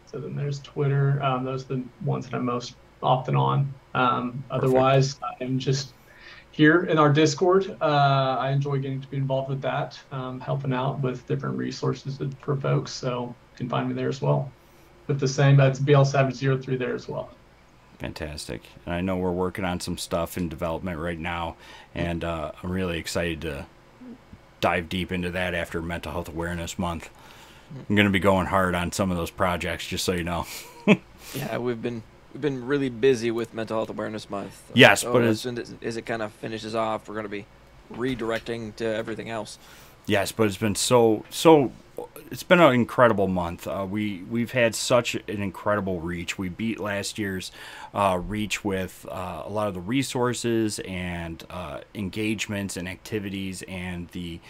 So then there's Twitter. Those are the ones that I'm most often on. Otherwise, I'm just here in our Discord. I enjoy getting to be involved with that, helping out with different resources for folks. So you can find me there as well. With the same, that's BL Savage 03 there as well.
Fantastic. And I know we're working on some stuff in development right now, and I'm really excited to dive deep into that after Mental Health Awareness Month. I'm going to be going hard on some of those projects, just so you know.
Yeah, we've been really busy with Mental Health Awareness Month.
Yes,
so
but
as soon as it kind of finishes off, we're going to be redirecting to everything else.
Yes, but it's been it's been an incredible month. We've had such an incredible reach. We beat last year's reach with a lot of the resources and engagements and activities, and the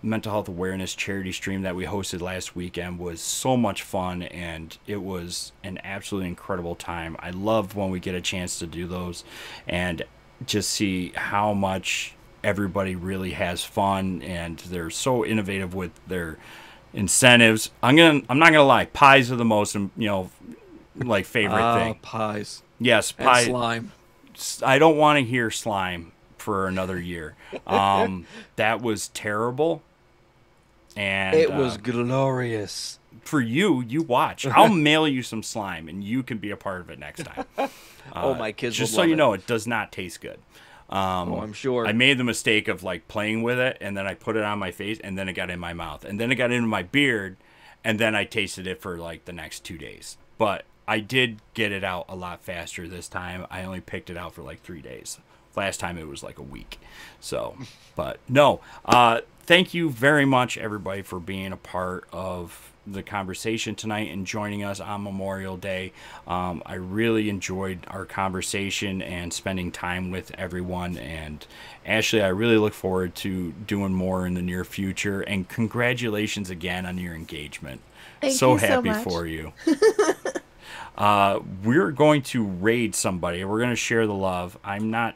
mental health awareness charity stream that we hosted last weekend was so much fun, and it was an absolutely incredible time. I love when we get a chance to do those and just see how much everybody really has fun, and they're so innovative with their incentives. I'm not gonna lie, pies are the most favorite thing.
Pies.
Yes,
and
pie.
Slime.
I don't want to hear slime for another year. That was terrible, and
it was glorious.
For you watch. I'll mail you some slime, and you can be a part of it next time.
My kids
just
would
so
love
you
it.
know, it does not taste good.
I'm sure.
I made the mistake of playing with it, and then I put it on my face, and then it got in my mouth, and then it got into my beard, and then I tasted it for the next 2 days. But I did get it out a lot faster this time. I only picked it out for 3 days. Last time it was a week. So, but no. Thank you very much, everybody, for being a part of the conversation tonight and joining us on Memorial Day. I really enjoyed our conversation and spending time with everyone. And Ashley, I really look forward to doing more in the near future. And congratulations again on your engagement.
Thank
so
you so
happy
much.
for you. We're going to raid somebody. We're going to share the love. I'm not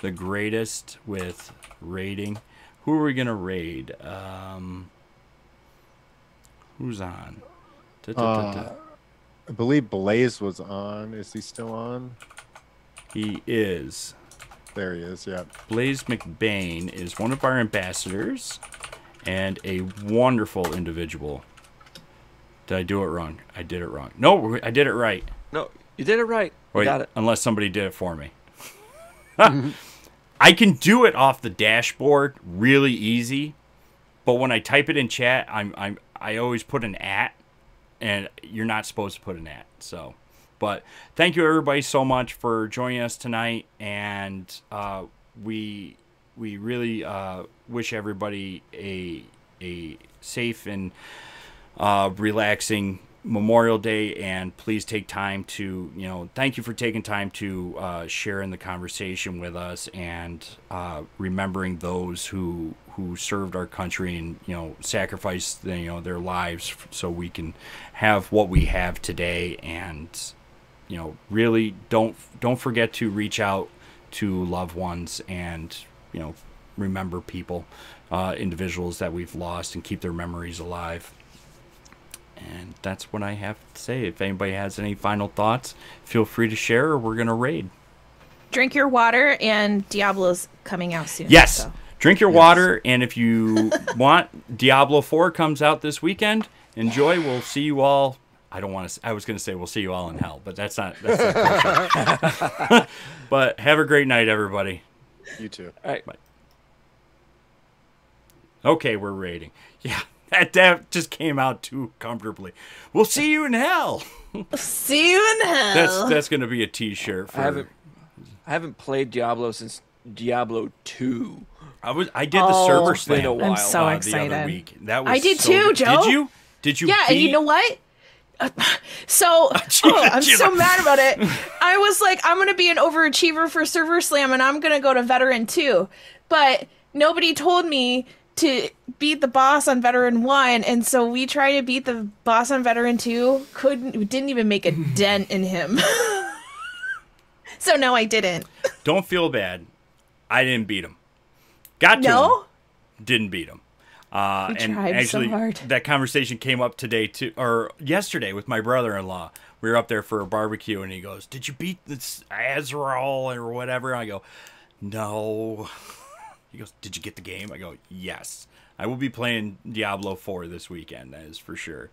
the greatest with raiding. Who are we going to raid? Who's on?
I believe Blaze was on. Is he still on?
He is.
There he is, yeah.
Blaze McBain is one of our ambassadors and a wonderful individual. Did I do it wrong? I did it wrong. No, I did it right.
No, you did it right. You
Wait,
got it.
unless somebody did it for me. I can do it off the dashboard really easy, but when I type it in chat, I always put an @ and you're not supposed to put an @ so. But thank you everybody so much for joining us tonight, and we really wish everybody a safe and relaxing Memorial Day, and please take time to thank you for taking time to share in the conversation with us, and remembering those who served our country and sacrificed their lives so we can have what we have today. And really don't forget to reach out to loved ones, and remember people, individuals that we've lost, and keep their memories alive. And that's what I have to say. If anybody has any final thoughts, feel free to share, or we're gonna raid.
Drink your water, and Diablo's coming out soon.
Yes.
So.
Drink your water, and if you want, Diablo 4 comes out this weekend. Enjoy. We'll see you all. I was going to say we'll see you all in hell, but that's not But have a great night, everybody.
You too.
All right.
Bye. Okay, we're rating. Yeah, that just came out too comfortably. We'll see you in hell.
See you in hell.
That's going to be a T-shirt. For...
I haven't played Diablo since Diablo 2.
I did the server slam.
Been a while.
I'm so
the
excited.
other week. That was
I did
so
too,
good.
Joe.
Did you? Did you?
Yeah, and you know what? I'm so mad about it. I was like, I'm gonna be an overachiever for Server Slam, and I'm gonna go to Veteran 2, but nobody told me to beat the boss on Veteran 1, and so we tried to beat the boss on Veteran 2. Didn't even make a dent in him. So no, I didn't.
Don't feel bad. I didn't beat him. Got to him. Didn't beat him. And
tried
actually,
so hard.
that conversation came up today too, or yesterday with my brother-in-law. We were up there for a barbecue, and he goes, "Did you beat this Azrael or whatever?" I go, "No." He goes, "Did you get the game?" I go, "Yes." I will be playing Diablo 4 this weekend, that is for sure,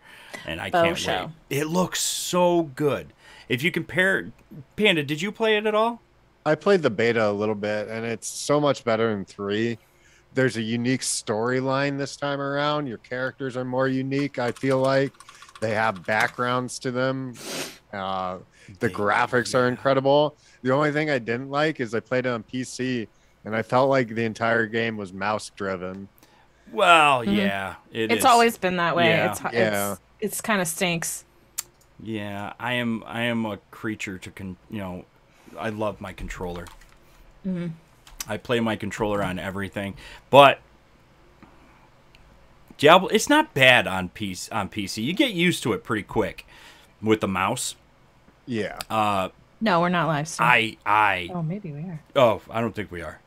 and I can't wait. It looks so good. If you compare, Panda, did you play it at all?
I played the beta a little bit, and it's so much better than 3. There's a unique storyline this time around. Your characters are more unique, I feel like. They have backgrounds to them. The graphics are incredible. The only thing I didn't like is I played it on PC, and I felt like the entire game was mouse-driven.
Well, yeah,
it's always been that way.
Yeah.
It's kind of stinks.
Yeah, I am a creature to I love my controller.
Mm-hmm.
I play my controller on everything, but Diablo, it's not bad on PC. You get used to it pretty quick with the mouse.
Yeah.
No, we're not live streaming.
Oh,
maybe we are.
Oh, I don't think we are.